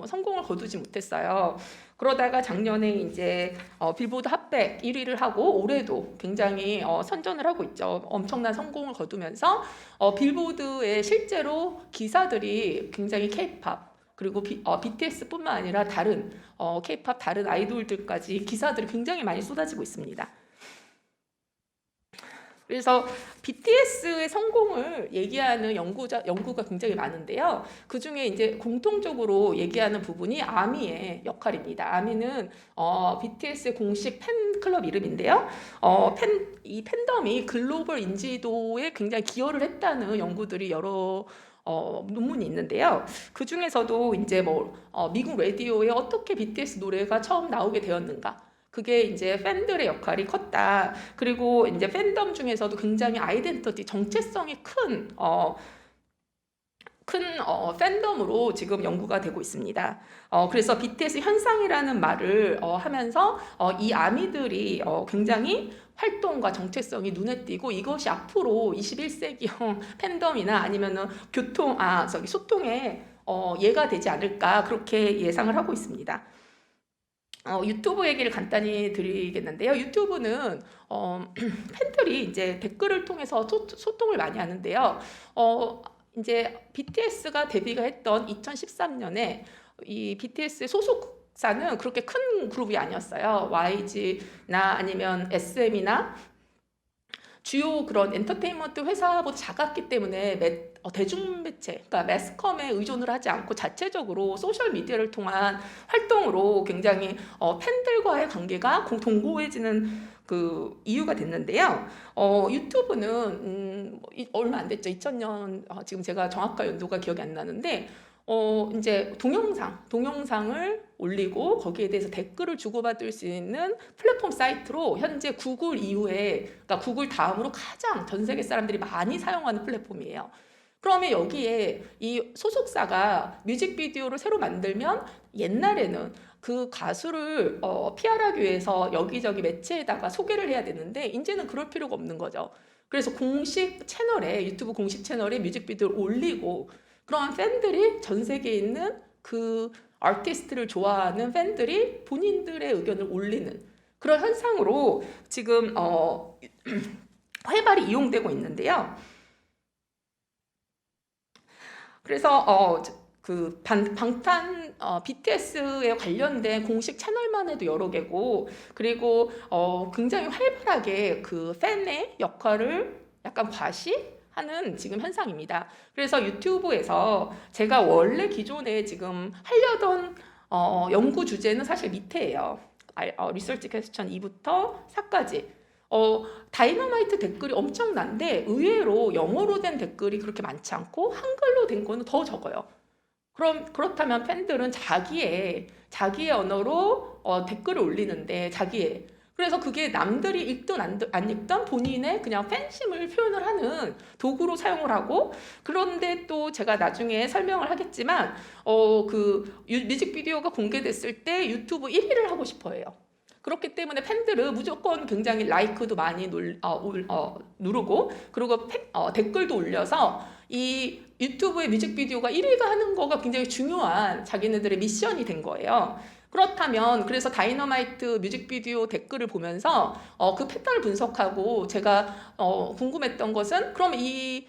성공을 거두지 못했어요. 그러다가 작년에 이제 빌보드 핫100 1위를 하고 올해도 굉장히 선전을 하고 있죠. 엄청난 성공을 거두면서 빌보드에 실제로 기사들이 굉장히 K-팝 그리고 BTS뿐만 아니라 다른 K-팝 다른 아이돌들까지 기사들이 굉장히 많이 쏟아지고 있습니다. 그래서 BTS의 성공을 얘기하는 연구가 굉장히 많은데요. 그 중에 이제 공통적으로 얘기하는 부분이 아미의 역할입니다. 아미는 BTS의 공식 팬클럽 이름인데요. 이 팬덤이 글로벌 인지도에 굉장히 기여를 했다는 연구들이 여러 논문이 있는데요. 그 중에서도 이제 미국 라디오에 어떻게 BTS 노래가 처음 나오게 되었는가, 그게 이제 팬들의 역할이 컸다. 그리고 이제 팬덤 중에서도 굉장히 아이덴티티, 정체성이 큰 팬덤으로 지금 연구가 되고 있습니다. 그래서 BTS 현상이라는 말을 하면서 이 아미들이 굉장히 활동과 정체성이 눈에 띄고 이것이 앞으로 21세기형 팬덤이나 아니면은 소통의 예가 되지 않을까, 그렇게 예상을 하고 있습니다. 유튜브 얘기를 간단히 드리겠는데요. 유튜브는 팬들이 이제 댓글을 통해서 소통을 많이 하는데요. 이제 BTS가 데뷔가 했던 2013년에 이 BTS의 소속사는 그렇게 큰 그룹이 아니었어요. YG나 아니면 SM이나 주요 그런 엔터테인먼트 회사보다 작았기 때문에 대중매체, 그러니까 매스컴에 의존을 하지 않고 자체적으로 소셜미디어를 통한 활동으로 굉장히 팬들과의 관계가 동고해지는 그 이유가 됐는데요. 유튜브는 얼마 안 됐죠. 2000년, 지금 제가 정확한 연도가 기억이 안 나는데 이제 동영상을 올리고 거기에 대해서 댓글을 주고받을 수 있는 플랫폼 사이트로 현재 구글 이후에, 그러니까 구글 다음으로 가장 전 세계 사람들이 많이 사용하는 플랫폼이에요. 그러면 여기에 이 소속사가 뮤직비디오를 새로 만들면 옛날에는 그 가수를 PR하기 위해서 여기저기 매체에다가 소개를 해야 되는데 이제는 그럴 필요가 없는 거죠. 그래서 유튜브 공식 채널에 뮤직비디오를 올리고, 그런 팬들이 전 세계에 있는 그 아티스트를 좋아하는 팬들이 본인들의 의견을 올리는 그런 현상으로 지금 활발히 이용되고 있는데요. 그래서 그 방탄 BTS에 관련된 공식 채널만 해도 여러 개고, 그리고 굉장히 활발하게 그 팬의 역할을 약간 과시하는 지금 현상입니다. 그래서 유튜브에서 제가 원래 기존에 지금 하려던 연구 주제는 사실 밑에예요. 리서치 퀘스천 2부터 4까지. 다이너마이트 댓글이 엄청난데 의외로 영어로 된 댓글이 그렇게 많지 않고 한글로 된 거는 더 적어요. 그렇다면 팬들은 자기의 언어로 댓글을 올리는데 그래서 그게 남들이 읽든 안 읽든 본인의 그냥 팬심을 표현을 하는 도구로 사용을 하고, 그런데 또 제가 나중에 설명을 하겠지만 그 뮤직비디오가 공개됐을 때 유튜브 1위를 하고 싶어 해요. 그렇기 때문에 팬들은 무조건 굉장히 라이크도 많이 누르고, 그리고 댓글도 올려서 이 유튜브의 뮤직비디오가 1위가 하는 거가 굉장히 중요한 자기네들의 미션이 된 거예요. 그렇다면 그래서 다이너마이트 뮤직비디오 댓글을 보면서 그 패턴을 분석하고 제가 궁금했던 것은, 그럼 이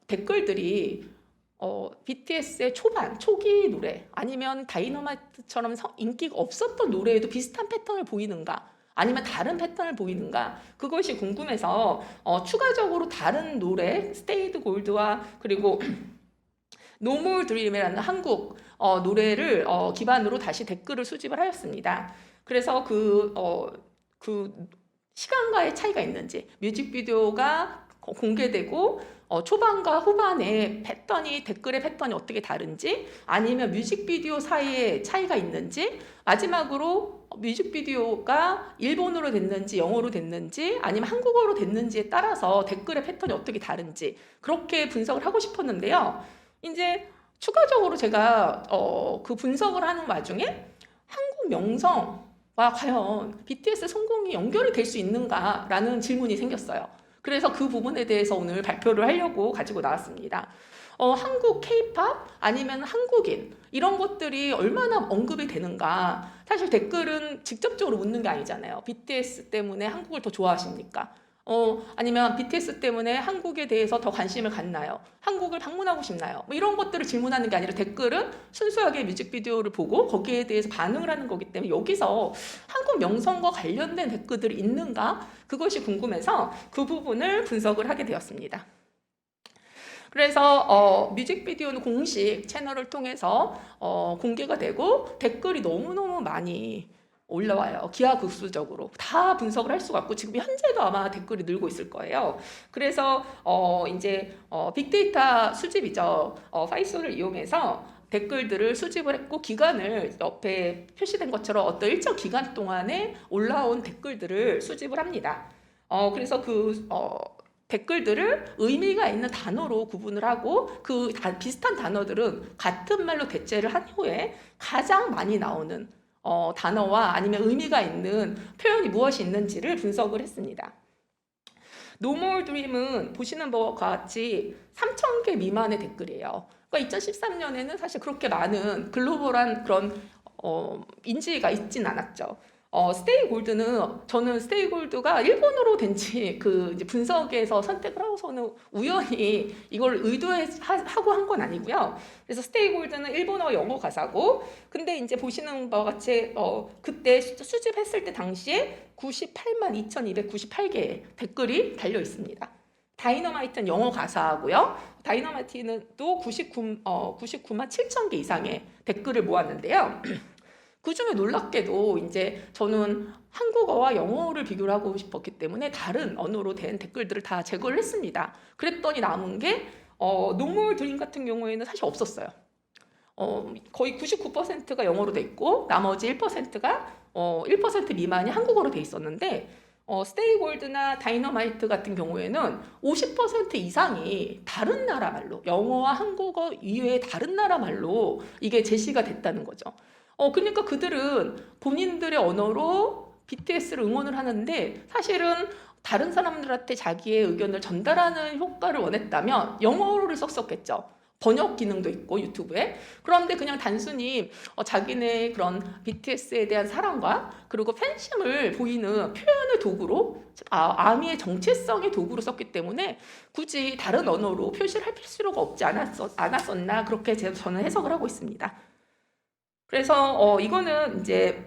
댓글들이 BTS의 초기 노래 아니면 다이너마이트처럼 인기가 없었던 노래에도 비슷한 패턴을 보이는가, 아니면 다른 패턴을 보이는가, 그것이 궁금해서 추가적으로 다른 노래 스테이드 골드와 그리고 No More Dream이라는 한국 노래를 기반으로 다시 댓글을 수집을 하였습니다. 그래서 그 시간과의 차이가 있는지, 뮤직비디오가 공개되고 초반과 후반의 댓글의 패턴이 어떻게 다른지, 아니면 뮤직비디오 사이에 차이가 있는지, 마지막으로 뮤직비디오가 일본어로 됐는지 영어로 됐는지 아니면 한국어로 됐는지에 따라서 댓글의 패턴이 어떻게 다른지 그렇게 분석을 하고 싶었는데요. 이제 추가적으로 제가 그 분석을 하는 와중에 한국 명성과 과연 BTS 성공이 연결이 될 수 있는가라는 질문이 생겼어요. 그래서 그 부분에 대해서 오늘 발표를 하려고 가지고 나왔습니다. 한국 K-팝 아니면 한국인 이런 것들이 얼마나 언급이 되는가. 사실 댓글은 직접적으로 묻는 게 아니잖아요. BTS 때문에 한국을 더 좋아하십니까? 아니면 BTS 때문에 한국에 대해서 더 관심을 갖나요? 한국을 방문하고 싶나요? 뭐 이런 것들을 질문하는 게 아니라, 댓글은 순수하게 뮤직비디오를 보고 거기에 대해서 반응을 하는 거기 때문에 여기서 한국 명성과 관련된 댓글들이 있는가? 그것이 궁금해서 그 부분을 분석을 하게 되었습니다. 그래서 뮤직비디오는 공식 채널을 통해서 공개가 되고 댓글이 너무너무 많이 올라와요. 기하급수적으로 다 분석을 할 수가 없고, 지금 현재도 아마 댓글이 늘고 있을 거예요. 그래서 이제 빅데이터 수집이죠. 파이썬을 이용해서 댓글들을 수집을 했고, 기간을 옆에 표시된 것처럼 어떤 일정 기간 동안에 올라온 댓글들을 수집을 합니다. 그래서 댓글들을 의미가 있는 단어로 구분을 하고, 그 비슷한 단어들은 같은 말로 대체를 한 후에 가장 많이 나오는 단어와 아니면 의미가 있는 표현이 무엇이 있는지를 분석을 했습니다. No More Dream은 보시는 바와 같이 3,000개 미만의 댓글이에요. 그러니까 2013년에는 사실 그렇게 많은 글로벌한 그런 인지가 있진 않았죠. 스테이 골드는, 저는 스테이 골드가 일본어로 된지 이제 분석에서 선택을 하고서는 우연히 이걸 의도하고 한 건 아니고요. 그래서 스테이 골드는 일본어 영어 가사고, 근데 이제 보시는 바와 같이 그때 수집했을 때 당시에 982,298개의 댓글이 달려 있습니다. 다이너마이트는 영어 가사고요. 다이너마이트는 또 99만 7천 개 이상의 댓글을 모았는데요. 그 중에 놀랍게도 이제 저는 한국어와 영어를 비교를 하고 싶었기 때문에 다른 언어로 된 댓글들을 다 제거를 했습니다. 그랬더니 남은 게 No More Dream 같은 경우에는 사실 없었어요. 거의 99%가 영어로 돼 있고 나머지 1%가 1% 미만이 한국어로 돼 있었는데, 스테이 골드나 다이너마이트 같은 경우에는 50% 이상이 다른 나라 말로, 영어와 한국어 이외의 다른 나라 말로 이게 제시가 됐다는 거죠. 그러니까 그들은 본인들의 언어로 BTS를 응원을 하는데, 사실은 다른 사람들한테 자기의 의견을 전달하는 효과를 원했다면 영어를 썼었겠죠. 번역 기능도 있고 유튜브에. 그런데 그냥 단순히 자기네 그런 BTS에 대한 사랑과 그리고 팬심을 보이는 표현의 도구로, 아미의 정체성의 도구로 썼기 때문에 굳이 다른 언어로 표시를 할 필요가 없지 않았었나, 그렇게 저는 해석을 하고 있습니다. 그래서 이거는 이제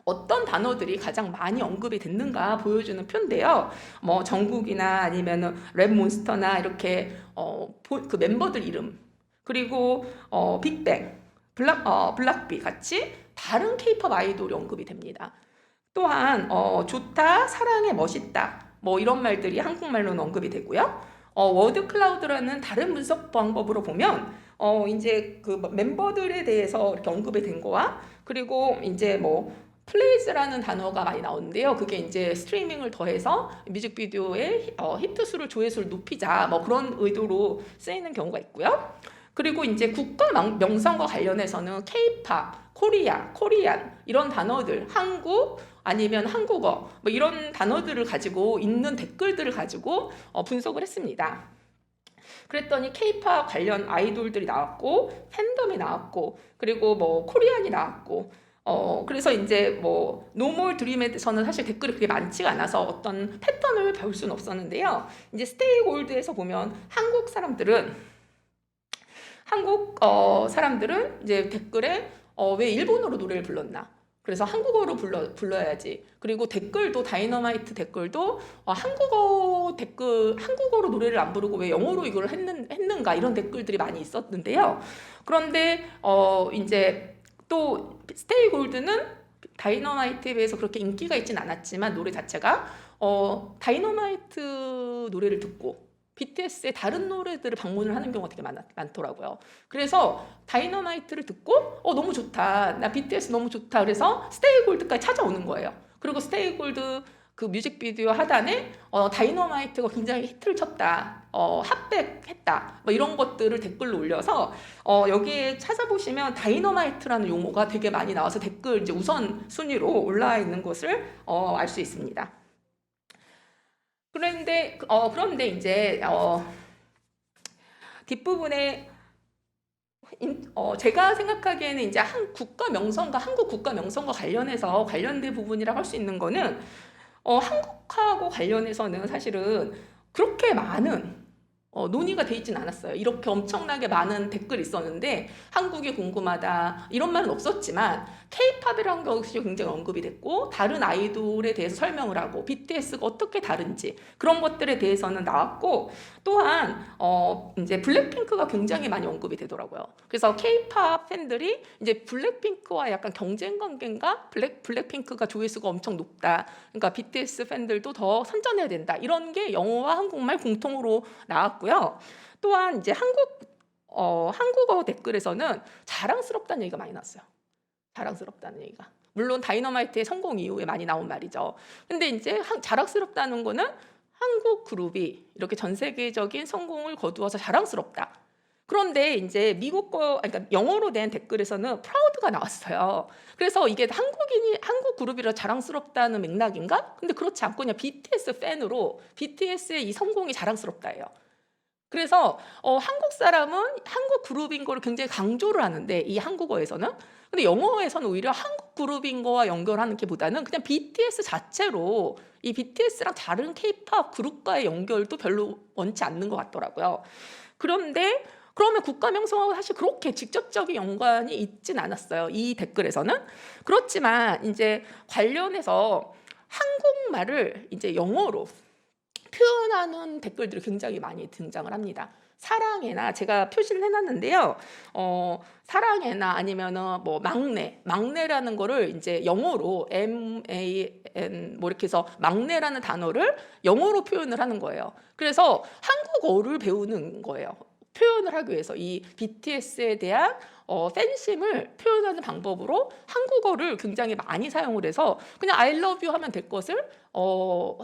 어떤 단어들이 가장 많이 언급이 됐는가 보여주는 표인데요. 뭐 정국이나 아니면은 랩몬스터나 이렇게 그 멤버들 이름, 그리고 빅뱅, 블락비 같이 다른 K-팝 아이돌이 언급이 됩니다. 또한 좋다, 사랑해, 멋있다, 뭐 이런 말들이 한국말로는 언급이 되고요. 워드 클라우드라는 다른 분석 방법으로 보면 이제 그 멤버들에 대해서 이렇게 언급이 된 거와, 그리고 이제 뭐 플레이즈라는 단어가 많이 나오는데요. 그게 이제 스트리밍을 더해서 뮤직비디오의 히트수를 조회수를 높이자 뭐 그런 의도로 쓰이는 경우가 있고요. 그리고 이제 국가 명성과 관련해서는 K-팝, 코리아, 코리안 이런 단어들, 한국 아니면 한국어 뭐 이런 단어들을 가지고 있는 댓글들을 가지고 분석을 했습니다. 그랬더니 K-팝 관련 아이돌들이 나왔고 팬덤이 나왔고 그리고 뭐 코리안이 나왔고 그래서 이제 뭐 노멀 드림에 대해서는 사실 댓글이 그렇게 많지가 않아서 어떤 패턴을 배울 수는 없었는데요. 이제 스테이 골드에서 보면 한국 사람들은 이제 댓글에 왜 일본어로 노래를 불렀나? 그래서 한국어로 불러야지. 그리고 댓글도 다이너마이트 댓글도 한국어로 노래를 안 부르고 왜 영어로 이걸 했는가 이런 댓글들이 많이 있었는데요. 그런데 이제 또 스테이 골드는 다이너마이트에 비해서 그렇게 인기가 있진 않았지만 노래 자체가 다이너마이트 노래를 듣고 BTS의 다른 노래들을 방문을 하는 경우가 되게 많더라고요. 그래서 다이너마이트를 듣고 너무 좋다. 나 BTS 너무 좋다. 그래서 스테이 골드까지 찾아오는 거예요. 그리고 스테이 골드 그 뮤직비디오 하단에 다이너마이트가 굉장히 히트를 쳤다. 핫백했다. 뭐 이런 것들을 댓글로 올려서 여기에 찾아보시면 다이너마이트라는 용어가 되게 많이 나와서 댓글 이제 우선 순위로 올라와 있는 것을 알 수 있습니다. 그런데 이제 뒷부분에 제가 생각하기에는 이제 한국 국가 명성과 관련된 부분이라고 할 수 있는 거는 한국하고 관련해서는 사실은 그렇게 많은 논의가 돼 있진 않았어요. 이렇게 엄청나게 많은 댓글이 있었는데 한국이 궁금하다 이런 말은 없었지만 K-팝이라는 것이 굉장히 언급이 됐고 다른 아이돌에 대해서 설명을 하고 BTS가 어떻게 다른지 그런 것들에 대해서는 나왔고 또한 이제 블랙핑크가 굉장히 많이 언급이 되더라고요. 그래서 K-팝 팬들이 이제 블랙핑크와 약간 경쟁 관계인가? 블랙핑크가 조회수가 엄청 높다. 그러니까 BTS 팬들도 더 선전해야 된다. 이런 게 영어와 한국말 공통으로 나왔고요. 또한 이제 한국어 댓글에서는 자랑스럽다는 얘기가 많이 나왔어요. 자랑스럽다는 얘기가. 물론 다이너마이트의 성공 이후에 많이 나온 말이죠. 근데 이제 자랑스럽다는 거는 한국 그룹이 이렇게 전 세계적인 성공을 거두어서 자랑스럽다. 그런데 이제 그러니까 영어로 된 댓글에서는 프라우드가 나왔어요. 그래서 이게 한국 그룹이라 자랑스럽다는 맥락인가? 근데 그렇지 않고 그냥 BTS 팬으로 BTS의 이 성공이 자랑스럽다예요. 그래서 한국 사람은 한국 그룹인 거를 굉장히 강조를 하는데 이 한국어에서는 근데 영어에서는 오히려 한국 그룹인 거와 연결하는 게 보다는 그냥 BTS 자체로 이 BTS랑 다른 K-팝 그룹과의 연결도 별로 원치 않는 것 같더라고요. 그런데 그러면 국가 명성하고 사실 그렇게 직접적인 연관이 있진 않았어요. 이 댓글에서는. 그렇지만 이제 관련해서 한국말을 이제 영어로 표현하는 댓글들이 굉장히 많이 등장을 합니다. 사랑해나 제가 표시를 해놨는데요. 사랑해나 아니면은 뭐 막내라는 거를 이제 영어로 MAN 뭐 이렇게 해서 막내라는 단어를 영어로 표현을 하는 거예요. 그래서 한국어를 배우는 거예요. 표현을 하기 위해서 이 BTS에 대한 팬심을 표현하는 방법으로 한국어를 굉장히 많이 사용을 해서 그냥 I love you 하면 될 것을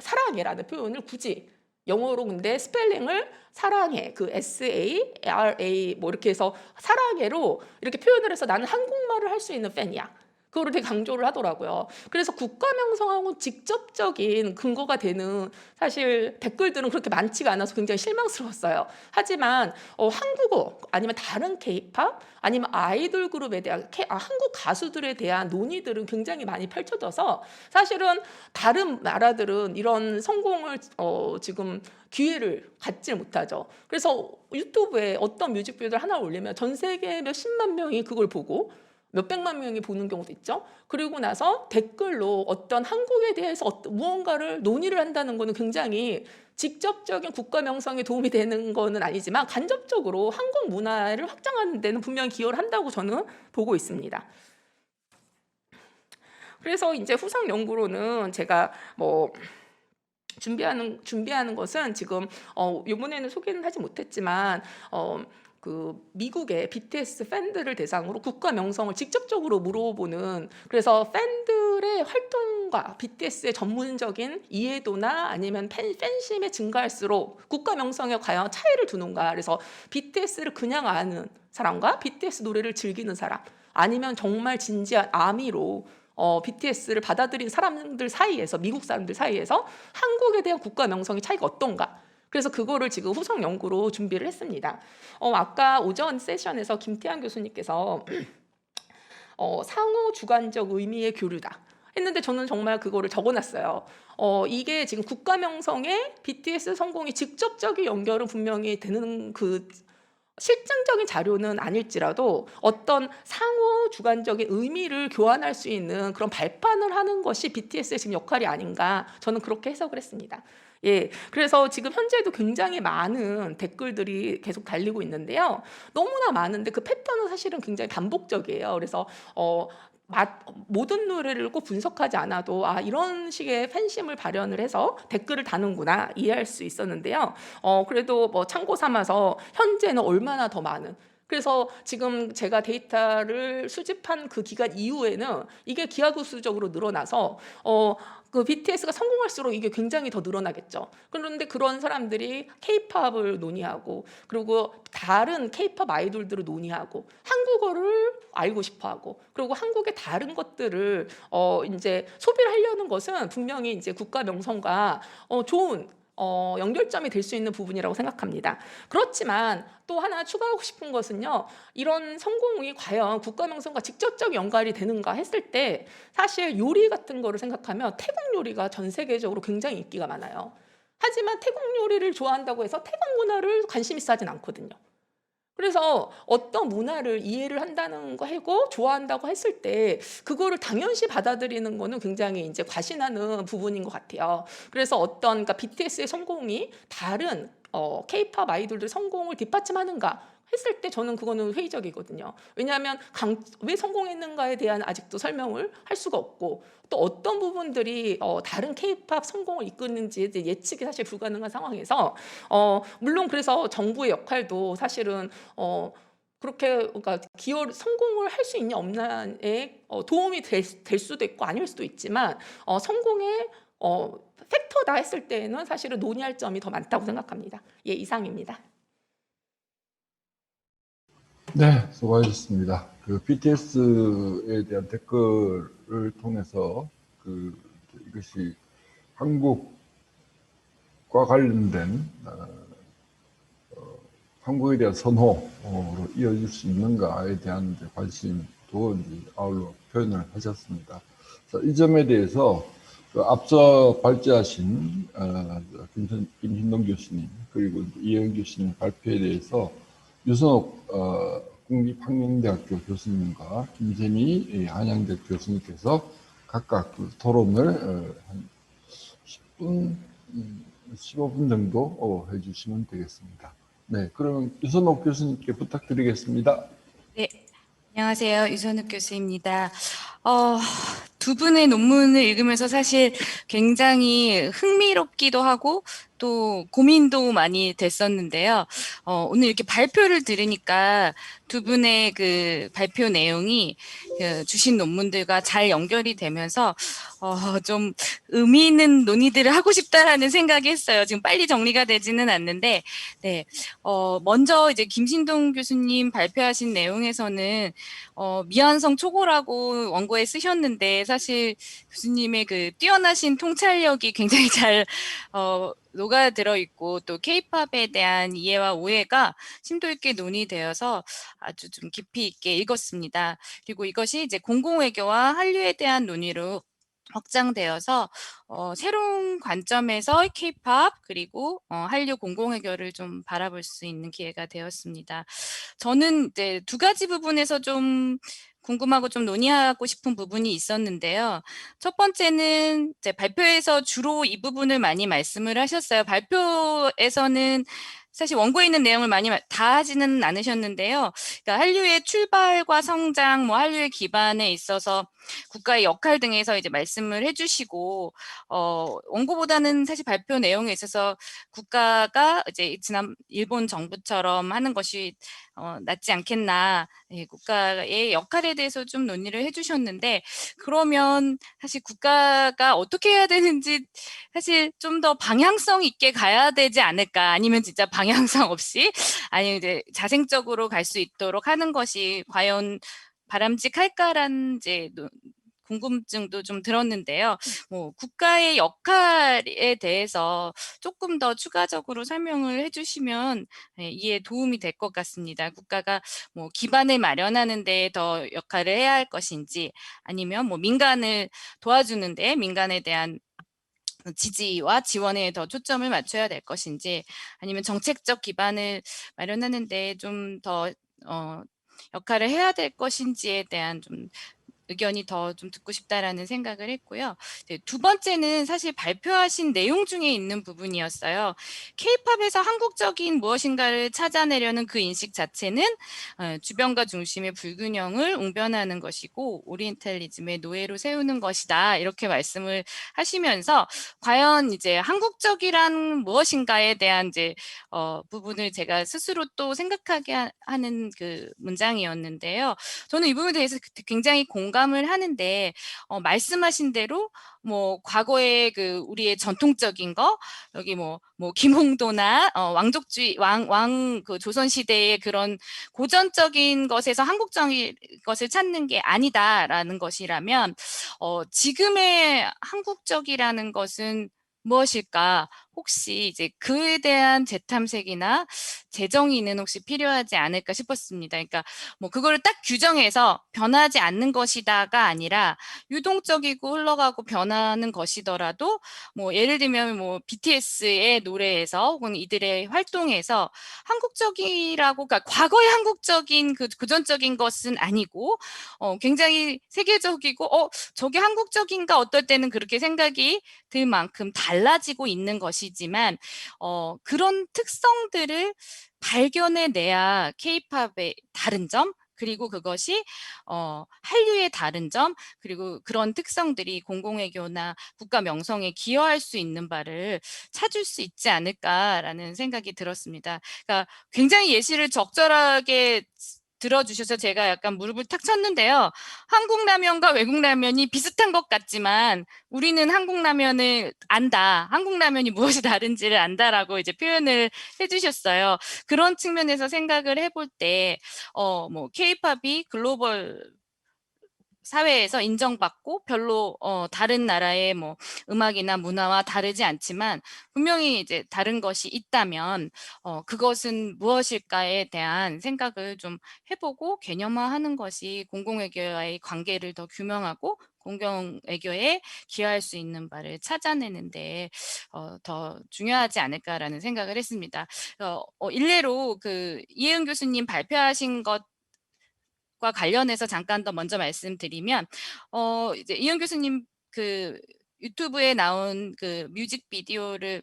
사랑해라는 표현을 굳이 영어로 근데 스펠링을 사랑해 그 SARA 뭐 이렇게 해서 사랑해로 이렇게 표현을 해서 나는 한국말을 할 수 있는 팬이야. 그거를 되게 강조를 하더라고요. 그래서 국가 명성하고 직접적인 근거가 되는 사실 댓글들은 그렇게 많지가 않아서 굉장히 실망스러웠어요. 하지만 한국어 아니면 다른 K-팝 아니면 아이돌 그룹에 대한 한국 가수들에 대한 논의들은 굉장히 많이 펼쳐져서 사실은 다른 나라들은 이런 성공을 지금 기회를 갖지 못하죠. 그래서 유튜브에 어떤 뮤직비디오를 하나 올리면 전 세계 몇십만 명이 그걸 보고 몇백만 명이 보는 경우도 있죠. 그리고 나서 댓글로 어떤 한국에 대해서 무언가를 논의를 한다는 것은 굉장히 직접적인 국가 명성에 도움이 되는 것은 아니지만 간접적으로 한국 문화를 확장하는 데는 분명히 기여를 한다고 저는 보고 있습니다. 그래서 이제 후속 연구로는 제가 뭐 준비하는 것은 지금 이번에는 소개는 하지 못했지만 그 미국의 BTS 팬들을 대상으로 국가 명성을 직접적으로 물어보는 그래서 팬들의 활동과 BTS의 전문적인 이해도나 아니면 팬심이 증가할수록 국가 명성에 과연 차이를 두는가. 그래서 BTS를 그냥 아는 사람과 BTS 노래를 즐기는 사람, 아니면 정말 진지한 아미로 BTS를 받아들인 사람들 사이에서, 미국 사람들 사이에서 한국에 대한 국가 명성의 차이가 어떤가. 그래서 그거를 지금 후속 연구로 준비를 했습니다. 아까 오전 세션에서 김태환 교수님께서 상호 주관적 의미의 교류다 했는데, 저는 정말 그거를 적어놨어요. 이게 지금 국가 명성에 BTS 성공이 직접적인 연결은 분명히 되는 그 실증적인 자료는 아닐지라도 어떤 상호 주관적인 의미를 교환할 수 있는 그런 발판을 하는 것이 BTS의 지금 역할이 아닌가, 저는 그렇게 해석을 했습니다. 예, 그래서 지금 현재도 굉장히 많은 댓글들이 계속 달리고 있는데요. 너무나 많은데 그 패턴은 사실은 굉장히 반복적이에요. 그래서 모든 노래를 꼭 분석하지 않아도 이런 식의 팬심을 발현을 해서 댓글을 다는구나 이해할 수 있었는데요. 그래도 뭐 참고 삼아서 현재는 얼마나 더 많은, 그래서 지금 제가 데이터를 수집한 그 기간 이후에는 이게 기하급수적으로 늘어나서 그 BTS가 성공할수록 이게 굉장히 더 늘어나겠죠. 그런데 그런 사람들이 K-팝을 논의하고, 그리고 다른 K-팝 아이돌들을 논의하고, 한국어를 알고 싶어하고, 그리고 한국의 다른 것들을 이제 소비를 하려는 것은 분명히 이제 국가 명성과 좋은 연결점이 될 수 있는 부분이라고 생각합니다. 그렇지만 또 하나 추가하고 싶은 것은요, 이런 성공이 과연 국가 명성과 직접적 연관이 되는가 했을 때, 사실 요리 같은 거를 생각하면 태국 요리가 전 세계적으로 굉장히 인기가 많아요. 하지만 태국 요리를 좋아한다고 해서 태국 문화를 관심 있어 하진 않거든요. 그래서 어떤 문화를 이해를 한다는 거 하고 좋아한다고 했을 때 그거를 당연시 받아들이는 거는 굉장히 이제 과신하는 부분인 것 같아요. 그래서 그러니까 BTS의 성공이 다른 K-팝 아이돌들 성공을 뒷받침하는가 했을 때 저는 그거는 회의적이거든요. 왜냐하면 왜 성공했는가에 대한 아직도 설명을 할 수가 없고, 또 어떤 부분들이 다른 K-팝 성공을 이끄는지 예측이 사실 불가능한 상황에서 물론 그래서 정부의 역할도 사실은 그렇게 그러니까 성공을 할 수 있냐 없냐에 도움이 될 수도 있고 아닐 수도 있지만 성공의 팩터다 했을 때는 사실은 논의할 점이 더 많다고 생각합니다. 예, 이상입니다. 네, 수고하셨습니다. 그 BTS에 대한 댓글을 통해서 이것이 한국과 관련된 한국에 대한 선호로 이어질 수 있는가에 대한 관심도 아울러 표현을 하셨습니다. 이 점에 대해서 앞서 발제하신 김신동 교수님 그리고 이혜영 교수님 발표에 대해서 유선옥 국립학령대학교 교수님과 김재미 한양대 교수님께서 각각 그 토론을 한 10분, 15분 정도 해주시면 되겠습니다. 네, 그러면 유선옥 교수님께 부탁드리겠습니다. 네, 안녕하세요. 유선욱 교수입니다. 두 분의 논문을 읽으면서 사실 굉장히 흥미롭기도 하고 또 고민도 많이 됐었는데요. 오늘 이렇게 발표를 들으니까 두 분의 그 발표 내용이 주신 논문들과 잘 연결이 되면서 좀 의미 있는 논의들을 하고 싶다라는 생각이 했어요. 지금 빨리 정리가 되지는 않는데, 네. 먼저 이제 김신동 교수님 발표하신 내용에서는 미완성 초고라고 원고에 쓰셨는데, 사실 교수님의 그 뛰어나신 통찰력이 굉장히 잘 녹아들어 있고, 또 K-팝에 대한 이해와 오해가 심도 있게 논의되어서 아주 좀 깊이 있게 읽었습니다. 그리고 이것이 이제 공공외교와 한류에 대한 논의로 확장되어서 새로운 관점에서 K-팝 그리고 한류 공공외교를 좀 바라볼 수 있는 기회가 되었습니다. 저는 이제 두 가지 부분에서 좀 궁금하고 좀 논의하고 싶은 부분이 있었는데요. 첫 번째는 이제 발표에서 주로 이 부분을 많이 말씀을 하셨어요. 발표에서는 사실 원고에 있는 내용을 많이 다 하지는 않으셨는데요. 그러니까 한류의 출발과 성장, 뭐 한류의 기반에 있어서 국가의 역할 등에서 이제 말씀을 해주시고, 원고보다는 사실 발표 내용에 있어서 국가가 이제 지난 일본 정부처럼 하는 것이 낫지 않겠나. 예, 국가의 역할에 대해서 좀 논의를 해주셨는데, 그러면 사실 국가가 어떻게 해야 되는지 사실 좀 더 방향성 있게 가야 되지 않을까, 아니면 진짜 방향성 없이 아니면 이제 자생적으로 갈 수 있도록 하는 것이 과연 바람직할까라는 이제 궁금증도 좀 들었는데요. 뭐 국가의 역할에 대해서 조금 더 추가적으로 설명을 해주시면 이해에 도움이 될 것 같습니다. 국가가 뭐 기반을 마련하는 데 더 역할을 해야 할 것인지, 아니면 뭐 민간을 도와주는데 민간에 대한 지지와 지원에 더 초점을 맞춰야 될 것인지, 아니면 정책적 기반을 마련하는 데 좀 더 역할을 해야 될 것인지에 대한 좀 의견이 더 좀 듣고 싶다라는 생각을 했고요. 네, 두 번째는 사실 발표하신 내용 중에 있는 부분이었어요. 케이팝에서 한국적인 무엇인가를 찾아내려는 그 인식 자체는 주변과 중심의 불균형을 웅변하는 것이고 오리엔탈리즘의 노예로 세우는 것이다, 이렇게 말씀을 하시면서 과연 이제 한국적이란 무엇인가에 대한 이제 부분을 제가 스스로 또 생각하게 하는 그 문장이었는데요. 저는 이 부분에 대해서 굉장히 공감을 하는데, 말씀하신 대로 뭐 과거에 그 우리의 전통적인 거, 여기 뭐 김홍도나 왕족주의 왕 그 조선 시대의 그런 고전적인 것에서 한국적인 것을 찾는 게 아니다라는 것이라면, 지금의 한국적이라는 것은 무엇일까? 혹시 이제 그에 대한 재탐색이나 재정의는 혹시 필요하지 않을까 싶었습니다. 그러니까 뭐 그거를 딱 규정해서 변하지 않는 것이다가 아니라 유동적이고 흘러가고 변하는 것이더라도, 뭐 예를 들면 뭐 BTS의 노래에서 혹은 이들의 활동에서 한국적이라고, 그러니까 과거의 한국적인 그 고전적인 것은 아니고 굉장히 세계적이고 저게 한국적인가, 어떨 때는 그렇게 생각이 들 만큼 달라지고 있는 것이지만, 그런 특성들을 발견해내야 케이팝의 다른 점, 그리고 그것이 한류의 다른 점, 그리고 그런 특성들이 공공외교나 국가 명성에 기여할 수 있는 바를 찾을 수 있지 않을까라는 생각이 들었습니다. 그러니까 굉장히 예시를 적절하게 들어주셔서 제가 약간 무릎을 탁 쳤는데요. 한국 라면과 외국 라면이 비슷한 것 같지만 우리는 한국 라면을 안다, 한국 라면이 무엇이 다른지를 안다라고 이제 표현을 해주셨어요. 그런 측면에서 생각을 해볼 때, 뭐 K-팝이 글로벌 사회에서 인정받고 별로 다른 나라의 뭐 음악이나 문화와 다르지 않지만 분명히 이제 다른 것이 있다면 그것은 무엇일까에 대한 생각을 좀 해보고 개념화하는 것이 공공외교와의 관계를 더 규명하고 공공외교에 기여할 수 있는 바를 찾아내는데 더 중요하지 않을까라는 생각을 했습니다. 일례로 그 이혜은 교수님 발표하신 것 과 관련해서 잠깐 더 먼저 말씀드리면, 이제 이현 교수님 그 유튜브에 나온 그 뮤직비디오를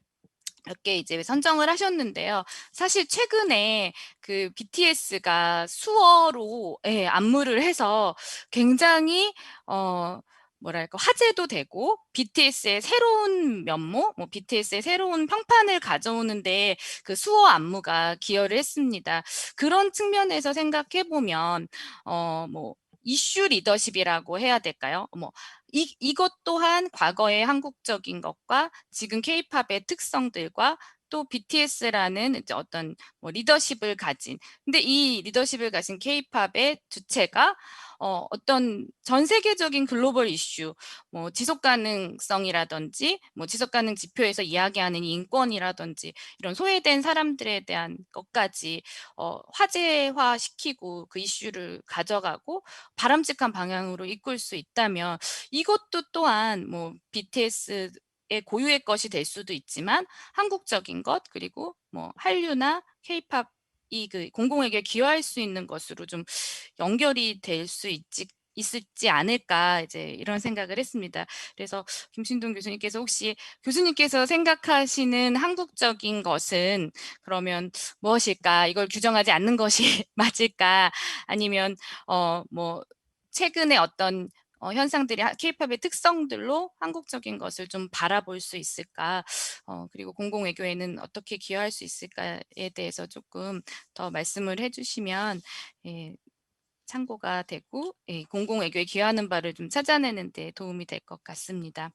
몇 개 이제 선정을 하셨는데요. 사실 최근에 그 BTS가 수어로 안무를 해서 굉장히 뭐랄까 화제도 되고, BTS의 새로운 면모, 뭐 BTS의 새로운 평판을 가져오는데 그 수어 안무가 기여를 했습니다. 그런 측면에서 생각해 보면 뭐 이슈 리더십이라고 해야 될까요? 뭐 이것 또한 과거의 한국적인 것과 지금 케이팝의 특성들과 또 BTS라는 이제 어떤 뭐 리더십을 가진, 근데 이 리더십을 가진 케이팝의 주체가 어떤 전 세계적인 글로벌 이슈, 뭐 지속 가능성이라든지, 뭐 지속 가능 지표에서 이야기하는 인권이라든지, 이런 소외된 사람들에 대한 것까지 화제화시키고 그 이슈를 가져가고 바람직한 방향으로 이끌 수 있다면, 이것도 또한 뭐 BTS의 고유의 것이 될 수도 있지만 한국적인 것, 그리고 뭐 한류나 케이팝 그 공공에게 기여할 수 있는 것으로 좀 연결이 될 수 있을지 않을까, 이제 이런 생각을 했습니다. 그래서 김신동 교수님께서 혹시 교수님께서 생각하시는 한국적인 것은 그러면 무엇일까? 이걸 규정하지 않는 것이 맞을까? 아니면 뭐 최근에 어떤 현상들이 케이팝의 특성들로 한국적인 것을 좀 바라볼 수 있을까? 그리고 공공외교에는 어떻게 기여할 수 있을까에 대해서 조금 더 말씀을 해주시면 예, 참고가 되고 예, 공공외교에 기여하는 바를 좀 찾아내는 데 도움이 될 것 같습니다.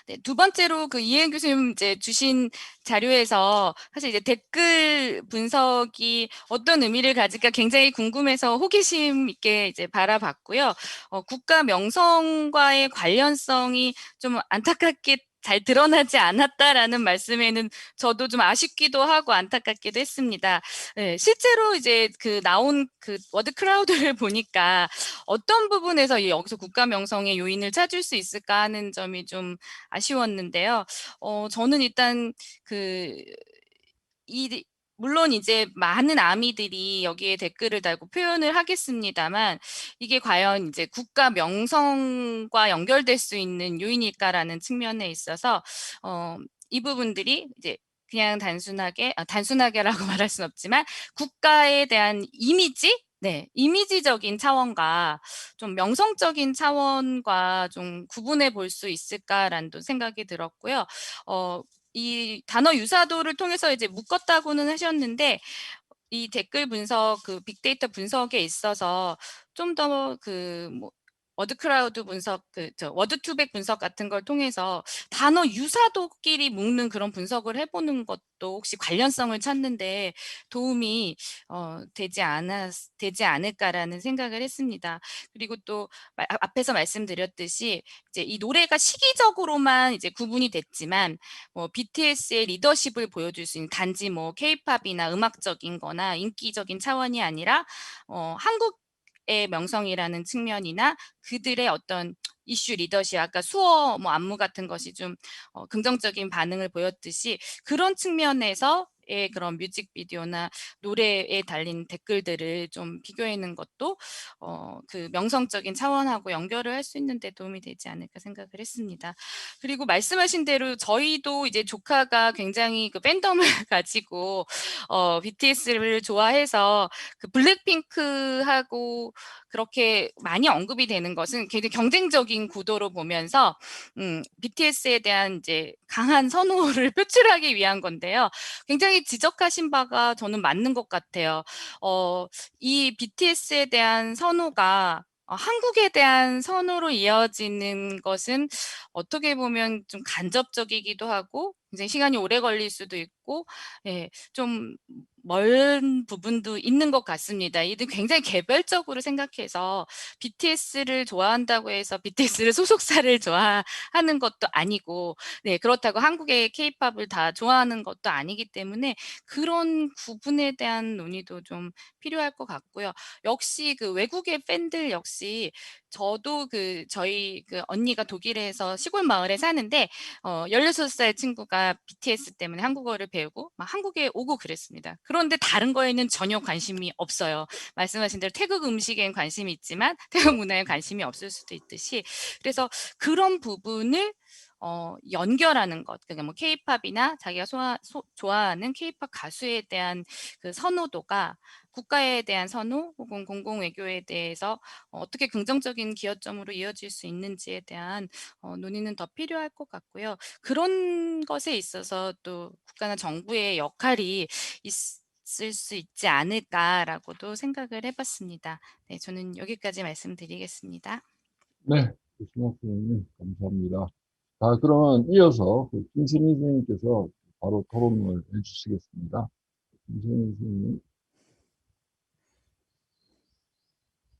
네, 두 번째로 그 이혜은 교수님 이제 주신 자료에서 사실 이제 댓글 분석이 어떤 의미를 가질까 굉장히 궁금해서 호기심 있게 이제 바라봤고요. 국가 명성과의 관련성이 좀 안타깝게 잘 드러나지 않았다라는 말씀에는 저도 좀 아쉽기도 하고 안타깝기도 했습니다. 네, 실제로 이제 그 나온 그 워드 크라우드를 보니까 어떤 부분에서 여기서 국가 명성의 요인을 찾을 수 있을까 하는 점이 좀 아쉬웠는데요. 저는 일단 이 물론 이제 많은 아미들이 여기에 댓글을 달고 표현을 하겠습니다만 이게 과연 이제 국가 명성과 연결될 수 있는 요인일까라는 측면에 있어서 이 부분들이 이제 그냥 단순하게라고 말할 수는 없지만 국가에 대한 이미지, 네, 이미지적인 차원과 좀 명성적인 차원과 좀 구분해 볼 수 있을까라는 또 생각이 들었고요. 이 단어 유사도를 통해서 이제 묶었다고는 하셨는데 이 댓글 분석, 그 빅데이터 분석에 있어서 좀 더 워드 크라우드 분석, 워드 투백 분석 같은 걸 통해서 단어 유사도끼리 묶는 그런 분석을 해보는 것도 혹시 관련성을 찾는데 도움이 되지 않을까라는 생각을 했습니다. 그리고 또 앞에서 말씀드렸듯이 이제 이 노래가 시기적으로만 이제 구분이 됐지만 BTS의 리더십을 보여줄 수 있는 단지 K-팝이나 음악적인 거나 인기적인 차원이 아니라 한국의 명성이라는 측면이나 그들의 어떤 이슈 리더십, 아까 수어 안무 같은 것이 좀 긍정적인 반응을 보였듯이 그런 측면에서의 그런 뮤직비디오나 노래에 달린 댓글들을 좀 비교해는 것도 그 명성적인 차원하고 연결을 할 수 있는 데 도움이 되지 않을까 생각을 했습니다. 그리고 말씀하신 대로 저희도 이제 조카가 굉장히 그 팬덤을 가지고 BTS를 좋아해서 그 블랙핑크하고 그렇게 많이 언급이 되는 것은 굉장히 경쟁적인 구도로 보면서 BTS에 대한 이제 강한 선호를 표출하기 위한 건데요. 굉장히 지적하신 바가 저는 맞는 것 같아요. 이 BTS에 대한 선호가 한국에 대한 선호로 이어지는 것은 어떻게 보면 좀 간접적이기도 하고 굉장히 시간이 오래 걸릴 수도 있고 예, 좀 먼 부분도 있는 것 같습니다. 이들 굉장히 개별적으로 생각해서 BTS를 좋아한다고 해서 BTS를 소속사를 좋아하는 것도 아니고 네, 그렇다고 한국의 K-팝을 다 좋아하는 것도 아니기 때문에 그런 구분에 대한 논의도 좀 필요할 것 같고요. 역시 그 외국의 팬들 역시 저도 저희 언니가 독일에서 시골 마을에 사는데 16살 친구가 BTS 때문에 한국어를 배우고 막 한국에 오고 그랬습니다. 그런데 다른 거에는 전혀 관심이 없어요. 말씀하신 대로 태국 음식엔 관심이 있지만 태국 문화에 관심이 없을 수도 있듯이 그래서 그런 부분을 연결하는 것, 그러니까 K-팝이나 자기가 좋아하는 K-팝 가수에 대한 그 선호도가 국가에 대한 선호 혹은 공공외교에 대해서 어떻게 긍정적인 기여점으로 이어질 수 있는지에 대한 논의는 더 필요할 것 같고요. 그런 것에 있어서 또 국가나 정부의 역할이 있을 수 있지 않을까라고도 생각을 해봤습니다. 네, 저는 여기까지 말씀드리겠습니다. 네, 조심학 선생님 감사합니다. 자, 그러면 이어서 김세민 선생님께서 바로 토론을 해주시겠습니다. 김세민 선생님.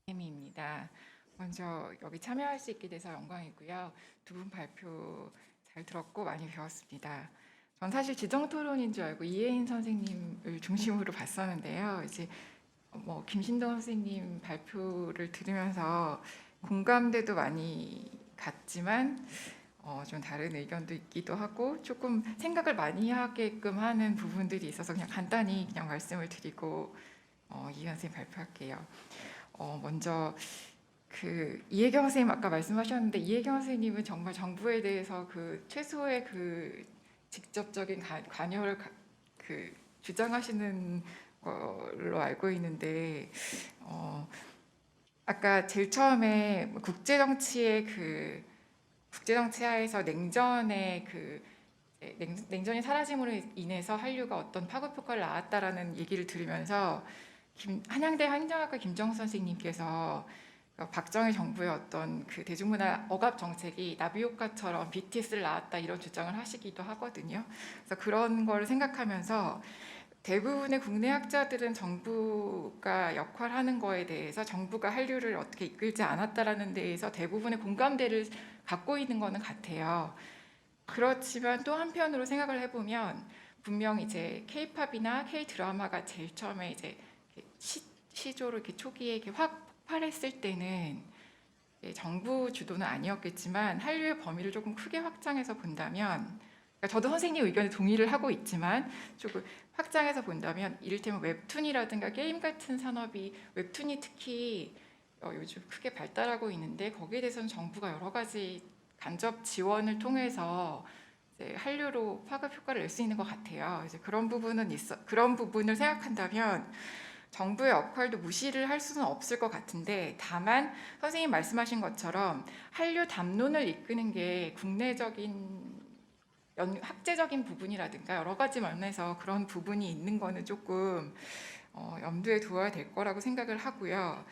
입니다. 먼저 여기 참여할 수 있게 돼서 영광이고요. 두 분 발표 잘 들었고 많이 배웠습니다. 전 사실 지정 토론인 줄 알고 이혜인 선생님을 중심으로 봤었는데요. 이제 김신동 선생님 발표를 들으면서 공감대도 많이 갔지만 좀 다른 의견도 있기도 하고 조금 생각을 많이 하게끔 하는 부분들이 있어서 그냥 간단히 그냥 말씀을 드리고 이혜연 선생님 발표할게요. 먼저 이혜경 선생님 아까 말씀하셨는데 이혜경 선생님은 정말 정부에 대해서 최소의 직접적인 관여를 주장하시는 걸로 알고 있는데 아까 제일 처음에 국제 정치의 국제 정치 하에서 냉전의 냉전이 사라짐으로 인해서 한류가 어떤 파급 효과를 낳았다라는 얘기를 들으면서 한양대 행정학과 김정수 선생님께서 박정희 정부의 어떤 그 대중문화 억압 정책이 나비 효과처럼 BTS를 낳았다 이런 주장을 하시기도 하거든요. 그래서 그런 걸 생각하면서 대부분의 국내 학자들은 정부가 역할하는 거에 대해서 정부가 한류를 어떻게 이끌지 않았다라는 데에서 대부분의 공감대를 갖고 있는 거는 같아요. 그렇지만 또 한편으로 생각을 해보면 분명 이제 K-팝이나 K-드라마가 제일 처음에 이제 시조로 이렇게 초기에 이렇게 확 폭발했을 때는 정부 주도는 아니었겠지만 한류의 범위를 조금 크게 확장해서 본다면, 그러니까 저도 선생님 의견에 동의를 하고 있지만 조금 확장해서 본다면 이를테면 웹툰이라든가 게임 같은 산업이 웹툰이 특히 요즘 크게 발달하고 있는데 거기에 대해서는 정부가 여러 가지 간접 지원을 통해서 이제 한류로 파급 효과를 낼 수 있는 것 같아요. 이제 그런 부분을 생각한다면 정부의 역할도 무시를 할 수는 없을 것 같은데, 다만 선생님 말씀하신 것처럼 한류 담론을 이끄는 게 국내적인 학제적인 부분이라든가 여러 가지 면에서 그런 부분이 있는 거는 조금 염두에 두어야 될 거라고 생각을 하고요.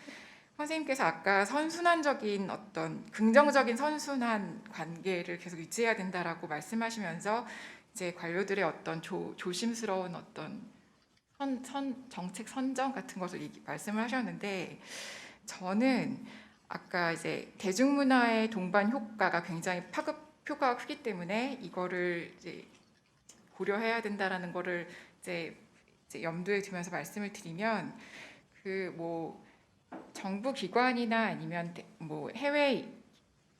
선생님께서 아까 선순환적인 어떤 긍정적인 선순환 관계를 계속 유지해야 된다라고 말씀하시면서 이제 관료들의 어떤 조심스러운 어떤 정책 선정 같은 것을 말씀을 하셨는데, 저는 아까 이제 대중문화의 동반 효과가 굉장히 파급 효과가 크기 때문에 이거를 이제 고려해야 된다라는 거를 이제 염두에 두면서 말씀을 드리면, 뭐 정부 기관이나 아니면 뭐 해외에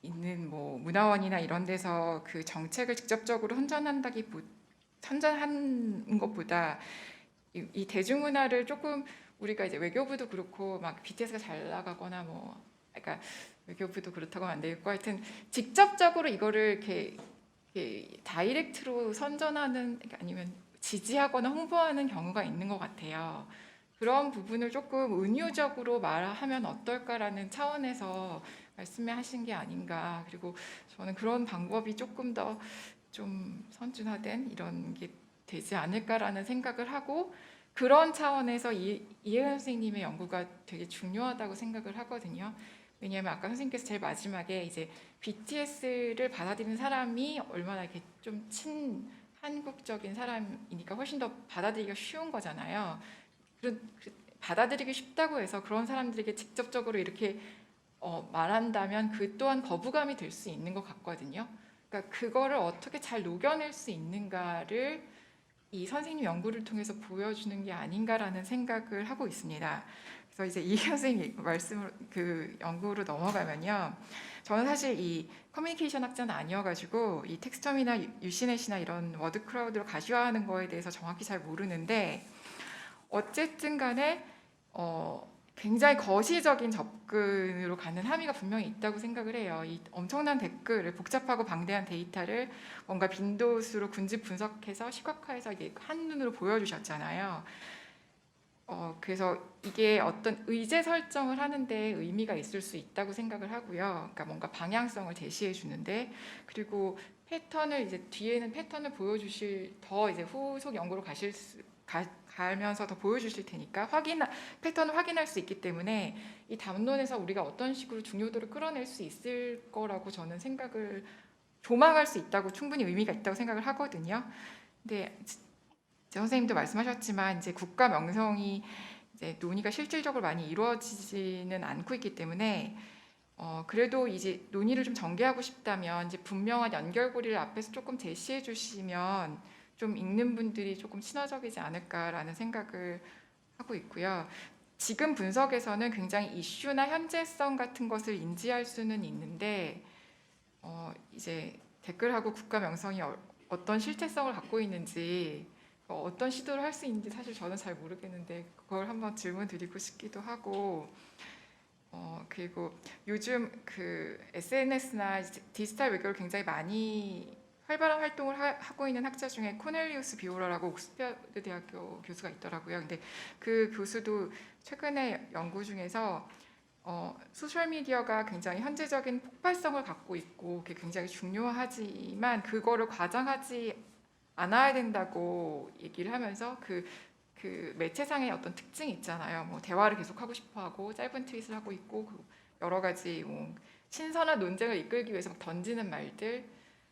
있는 뭐 문화원이나 이런 데서 그 정책을 직접적으로 선전하는 것보다 이 대중문화를 조금 우리가 이제 외교부도 그렇고 막 BTS가 잘 나가거나 뭐, 그러니까 외교부도 그렇다고 하면 안 되겠고, 하여튼 직접적으로 이거를 이렇게 다이렉트로 선전하는, 아니면 지지하거나 홍보하는 경우가 있는 것 같아요. 그런 부분을 조금 은유적으로 말하면 어떨까라는 차원에서 말씀하신 게 아닌가. 그리고 저는 그런 방법이 조금 더 좀 선준화된 이런 게 되지 않을까라는 생각을 하고, 그런 차원에서 이혜은 선생님의 연구가 되게 중요하다고 생각을 하거든요. 왜냐하면 아까 선생님께서 제일 마지막에 이제 BTS를 받아들이는 사람이 얼마나 이렇게 좀 친한국적인 사람이니까 훨씬 더 받아들이기가 쉬운 거잖아요. 받아들이기 쉽다고 해서 그런 사람들에게 직접적으로 이렇게 말한다면 그 또한 거부감이 들 수 있는 것 같거든요. 그러니까 그거를 어떻게 잘 녹여낼 수 있는가를 이 선생님 연구를 통해서 보여주는 게 아닌가라는 생각을 하고 있습니다. 그래서 이제 이 선생님 그 연구로 넘어가면요, 저는 사실 이 커뮤니케이션 학자는 아니어가지고 이 텍스텀이나 유시넷이나 이런 워드 크라우드를 가시화하는 거에 대해서 정확히 잘 모르는데, 어쨌든 간에 굉장히 거시적인 접근으로 가는 함의가 분명히 있다고 생각을 해요. 이 엄청난 댓글을, 복잡하고 방대한 데이터를 뭔가 빈도수로 군집 분석해서 시각화해서 이게 한눈으로 보여주셨잖아요. 그래서 이게 어떤 의제 설정을 하는데 의미가 있을 수 있다고 생각을 하고요. 그러니까 뭔가 방향성을 제시해 주는데, 그리고 패턴을 이제 뒤에는 패턴을 보여주실, 더 이제 후속 연구로 가면서 더 보여주실 테니까 패턴을 확인할 수 있기 때문에 이 담론에서 우리가 어떤 식으로 중요도를 끌어낼 수 있을 거라고 저는 생각을, 조망할 수 있다고, 충분히 의미가 있다고 생각을 하거든요. 근데 선생님도 말씀하셨지만 이제 국가 명성이 이제 논의가 실질적으로 많이 이루어지지는 않고 있기 때문에 그래도 이제 논의를 좀 전개하고 싶다면 이제 분명한 연결고리를 앞에서 조금 제시해 주시면 좀 읽는 분들이 조금 친화적이지 않을까라는 생각을 하고 있고요. 지금 분석에서는 굉장히 이슈나 현재성 같은 것을 인지할 수는 있는데, 이제 댓글하고 국가 명성이 어떤 실체성을 갖고 있는지, 어떤 시도를 할 수 있는지 사실 저는 잘 모르겠는데 그걸 한번 질문 드리고 싶기도 하고, 그리고 요즘 그 SNS나 디지털 외교를 굉장히 많이 활발한 활동을 하고 있는 학자 중에 코넬리우스 비오라라고 옥스퍼드 대학교 교수가 있더라고요. 근데 그 교수도 최근에 연구 중에서 소셜미디어가 굉장히 현재적인 폭발성을 갖고 있고 그게 굉장히 중요하지만 그거를 과장하지 않아야 된다고 얘기를 하면서 그 매체상의 어떤 특징이 있잖아요. 뭐 대화를 계속하고 싶어하고 짧은 트윗을 하고 있고 여러 가지 뭐 신선한 논쟁을 이끌기 위해서 막 던지는 말들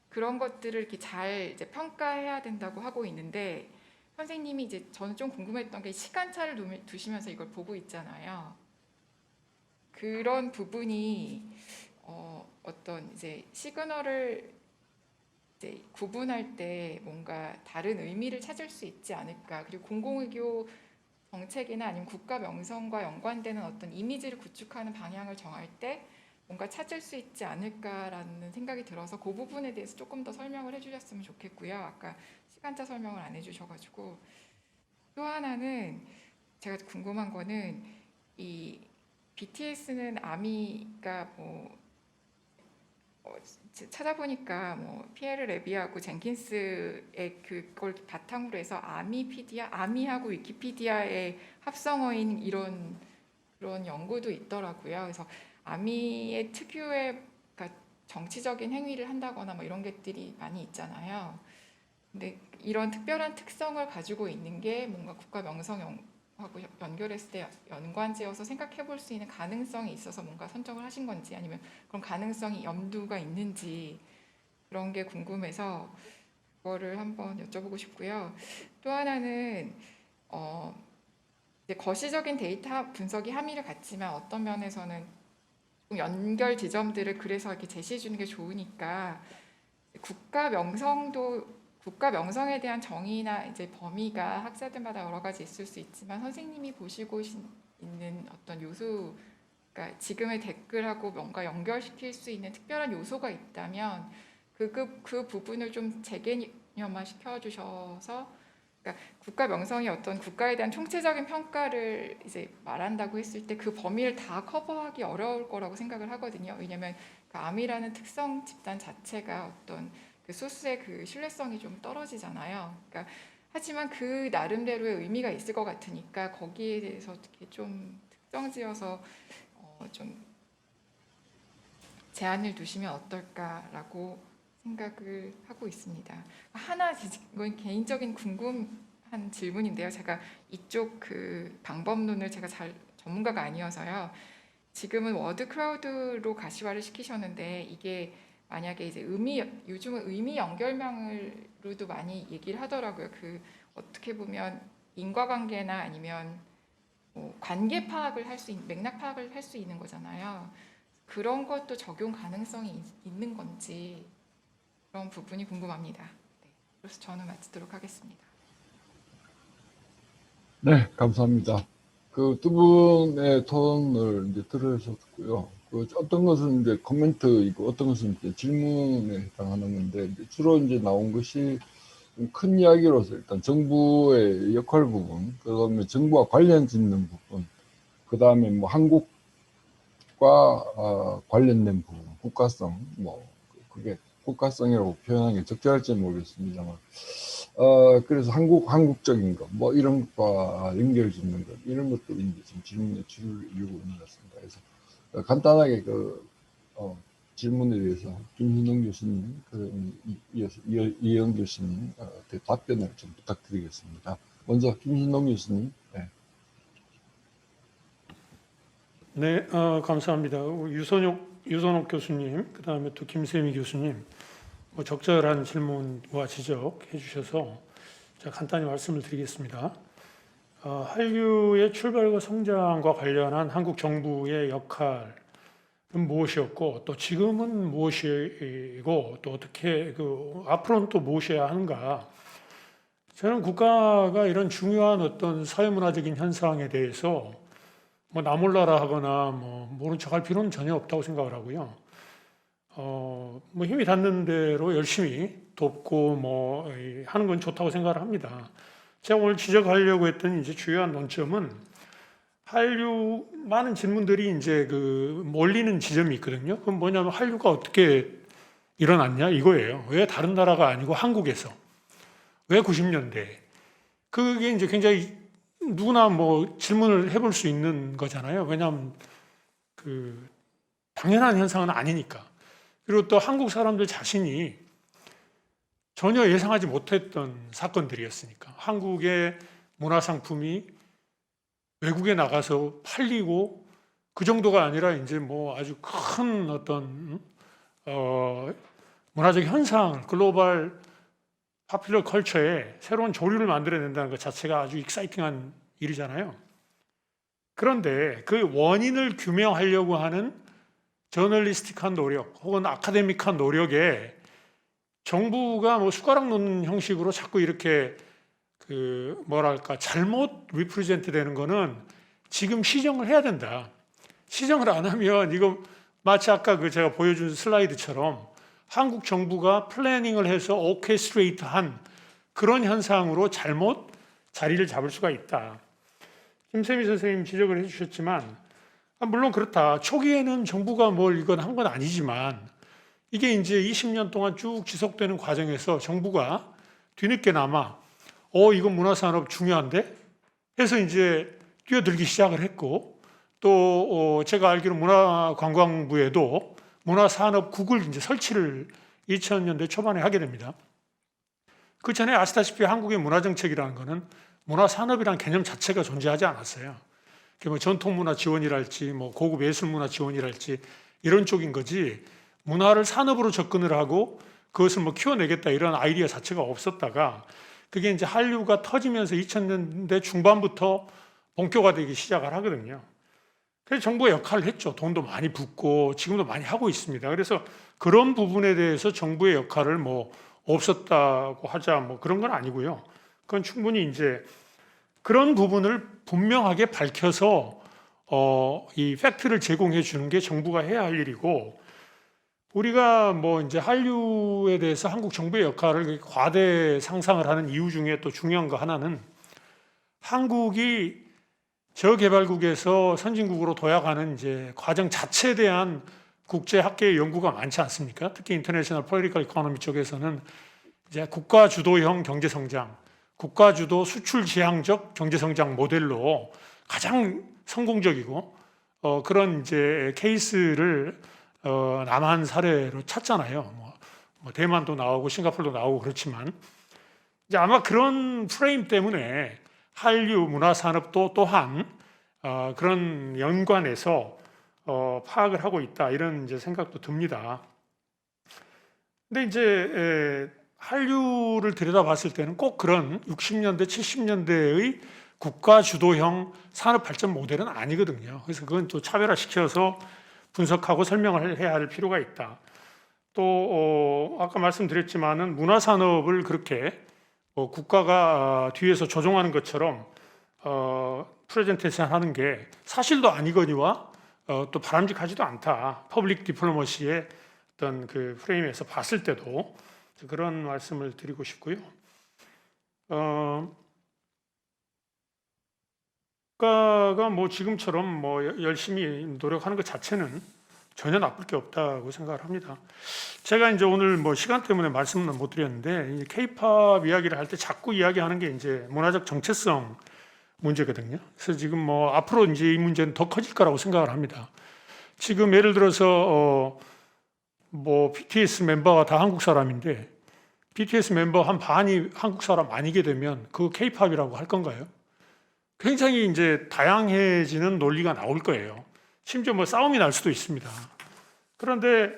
그런 것들을 이렇게 잘 이제 평가해야 된다고 하고 있는데 선생님이 이제 저는 좀 궁금했던 게 시간차를 두시면서 이걸 보고 있잖아요. 그런 부분이 어떤 이제 시그널을 이제 구분할 때 뭔가 다른 의미를 찾을 수 있지 않을까. 그리고 공공의교 정책이나 아니면 국가 명성과 연관되는 어떤 이미지를 구축하는 방향을 정할 때 뭔가 찾을 수 있지 않을까라는 생각이 들어서 그 부분에 대해서 조금 더 설명을 해주셨으면 좋겠고요. 아까 시간차 설명을 안 해주셔가지고 또 하나는 제가 궁금한 거는 이 BTS는 아미가 뭐 찾아보니까 뭐 피에르 레비하고 젠킨스의 그걸 바탕으로 해서 아미피디아, 아미하고 위키피디아의 합성어인 이런 그런 연구도 있더라고요. 그래서 아미의 특유의 그러니까 정치적인 행위를 한다거나 뭐 이런 것들이 많이 있잖아요. 근데 이런 특별한 특성을 가지고 있는 게 뭔가 국가 명성하고 연결했을 때 연관지어서 생각해 볼 수 있는 가능성이 있어서 뭔가 선정을 하신 건지 아니면 그런 가능성이 염두가 있는지 그런 게 궁금해서 그거를 한번 여쭤보고 싶고요. 또 하나는 이제 거시적인 데이터 분석이 함의를 갖지만 어떤 면에서는 좀 연결 지점들을 그래서 이렇게 제시해 주는 게 좋으니까 국가 명성에 대한 정의나 이제 범위가 학자들마다 여러 가지 있을 수 있지만 선생님이 보시고 있는 어떤 요소, 그러니까 지금의 댓글하고 뭔가 연결시킬 수 있는 특별한 요소가 있다면 그 부분을 좀 재개념화 시켜주셔서, 그러니까 국가 명성이 어떤 국가에 대한 총체적인 평가를 이제 말한다고 했을 때 그 범위를 다 커버하기 어려울 거라고 생각을 하거든요. 왜냐하면 그 암이라는 특성 집단 자체가 어떤 그 소스의 그 신뢰성이 좀 떨어지잖아요. 그러니까 하지만 그 나름대로의 의미가 있을 것 같으니까 거기에 대해서 어떻게 좀 특정지어서 좀 제한을 두시면 어떨까라고 생각을 하고 있습니다. 하나 이건 개인적인 궁금한 질문인데요. 제가 이쪽 그 방법론을 제가 잘 전문가가 아니어서요. 지금은 워드 크라우드로 가시화를 시키셨는데 이게 만약에 이제 요즘은 의미 연결망으로도 많이 얘기를 하더라고요. 그 어떻게 보면 인과관계나 아니면 뭐 관계 파악을 할 수 있는 맥락 파악을 할 수 있는 거잖아요. 그런 것도 적용 가능성이 있는 건지 그런 부분이 궁금합니다. 네, 그래서 저는 마치도록 하겠습니다. 네, 감사합니다. 그 두 분의 토론을 이제 들으셨고요. 그 어떤 것은 이제 코멘트이고 어떤 것은 이제 질문에 해당하는 건데 이제 주로 이제 나온 것이 큰 이야기로서 일단 정부의 역할 부분, 그다음에 정부와 관련 짓는 부분, 그다음에 뭐 한국과 관련된 부분, 국가성, 뭐 그게 국가성이라고 표현하는 게 적절할지 모르겠습니다만, 그래서 한국적인 것, 뭐 이런 것과 연결 짓는 것, 이런 것들이 이제 지금 질문에 줄을 이루고 있는 것 같습니다. 그래서 간단하게 질문에 대해서 김신동 교수님, 이어서 이영 교수님 답변을 좀 부탁드리겠습니다. 먼저 김신동 교수님. 네. 네, 감사합니다. 유선옥 교수님, 그 다음에 또 김세미 교수님, 뭐 적절한 질문과 지적해 주셔서 제가 간단히 말씀을 드리겠습니다. 한류의 출발과 성장과 관련한 한국 정부의 역할은 무엇이었고, 또 지금은 무엇이고, 또 어떻게 앞으로는 또 무엇이어야 하는가? 저는 국가가 이런 중요한 어떤 사회문화적인 현상에 대해서 뭐 나몰라라 하거나 뭐 모른 척할 필요는 전혀 없다고 생각을 하고요. 뭐 힘이 닿는 대로 열심히 돕고 뭐 하는 건 좋다고 생각을 합니다. 제가 오늘 지적하려고 했던 이제 주요한 논점은 한류 많은 질문들이 이제 몰리는 지점이 있거든요. 그럼 뭐냐면 한류가 어떻게 일어났냐 이거예요. 왜 다른 나라가 아니고 한국에서? 왜 90년대? 그게 이제 굉장히 누구나 뭐 질문을 해볼 수 있는 거잖아요. 왜냐하면 그 당연한 현상은 아니니까. 그리고 또 한국 사람들 자신이 전혀 예상하지 못했던 사건들이었으니까. 한국의 문화상품이 외국에 나가서 팔리고 그 정도가 아니라 이제 뭐 아주 큰 어떤 문화적 현상을 글로벌 파퓰러 컬처에 새로운 조류를 만들어낸다는 것 자체가 아주 익사이팅한 일이잖아요. 그런데 그 원인을 규명하려고 하는 저널리스틱한 노력 혹은 아카데믹한 노력에 정부가 뭐 숟가락 놓는 형식으로 자꾸 이렇게 그 뭐랄까 잘못 리프레젠트 되는 거는 지금 시정을 해야 된다. 시정을 안 하면 이거 마치 아까 그 제가 보여준 슬라이드처럼 한국 정부가 플래닝을 해서 오케스트레이트한 그런 현상으로 잘못 자리를 잡을 수가 있다. 김세미 선생님 지적을 해주셨지만 물론 그렇다. 초기에는 정부가 뭘 이건 한 건 아니지만 이게 이제 20년 동안 쭉 지속되는 과정에서 정부가 뒤늦게나마 이건 문화산업 중요한데 해서 이제 뛰어들기 시작을 했고 또 제가 알기로 문화관광부에도 문화산업국을 이제 설치를 2000년대 초반에 하게 됩니다. 그 전에 아시다시피 한국의 문화정책이라는 거는 문화산업이라는 개념 자체가 존재하지 않았어요. 뭐 전통문화 지원이랄지 뭐 고급 예술문화 지원이랄지 이런 쪽인 거지 문화를 산업으로 접근을 하고 그것을 뭐 키워내겠다 이런 아이디어 자체가 없었다가 그게 이제 한류가 터지면서 2000년대 중반부터 본격화되기 시작을 하거든요. 그래서 정부가 역할을 했죠. 돈도 많이 붓고 지금도 많이 하고 있습니다. 그래서 그런 부분에 대해서 정부의 역할을 뭐 없었다고 하자 뭐 그런 건 아니고요. 그건 충분히 이제 그런 부분을 분명하게 밝혀서 이 팩트를 제공해 주는 게 정부가 해야 할 일이고 우리가 뭐 이제 한류에 대해서 한국 정부의 역할을 과대 상상을 하는 이유 중에 또 중요한 거 하나는 한국이 저개발국에서 선진국으로 도약하는 이제 과정 자체에 대한 국제 학계의 연구가 많지 않습니까? 특히 인터내셔널 폴리티컬 이코노미 쪽에서는 이제 국가 주도형 경제 성장, 국가 주도 수출 지향적 경제 성장 모델로 가장 성공적이고 그런 이제 케이스를 남한 사례로 찾잖아요. 뭐 대만도 나오고 싱가포르도 나오고 그렇지만 이제 아마 그런 프레임 때문에 한류 문화 산업도 또한 그런 연관에서 파악을 하고 있다 이런 이제 생각도 듭니다. 근데 이제 한류를 들여다봤을 때는 꼭 그런 60년대, 70년대의 국가 주도형 산업 발전 모델은 아니거든요. 그래서 그건 또 차별화시켜서 분석하고 설명을 해야 할 필요가 있다. 또 아까 말씀드렸지만은 문화 산업을 그렇게 국가가 뒤에서 조종하는 것처럼 프레젠테이션 하는 게 사실도 아니거니와 또 바람직하지도 않다. 퍼블릭 디플로머시의 어떤 그 프레임에서 봤을 때도 그런 말씀을 드리고 싶고요. 국가가 뭐 지금처럼 뭐 열심히 노력하는 것 자체는 전혀 나쁠 게 없다고 생각을 합니다. 제가 이제 오늘 뭐 시간 때문에 말씀은 못 드렸는데 K-팝 이야기를 할 때 자꾸 이야기하는 게 이제 문화적 정체성 문제거든요. 그래서 지금 뭐 앞으로 이제 이 문제는 더 커질 거라고 생각을 합니다. 지금 예를 들어서 뭐 BTS 멤버가 다 한국 사람인데 BTS 멤버 한 반이 한국 사람 아니게 되면 그 K-팝이라고 할 건가요? 굉장히 이제 다양해지는 논리가 나올 거예요. 심지어 뭐 싸움이 날 수도 있습니다. 그런데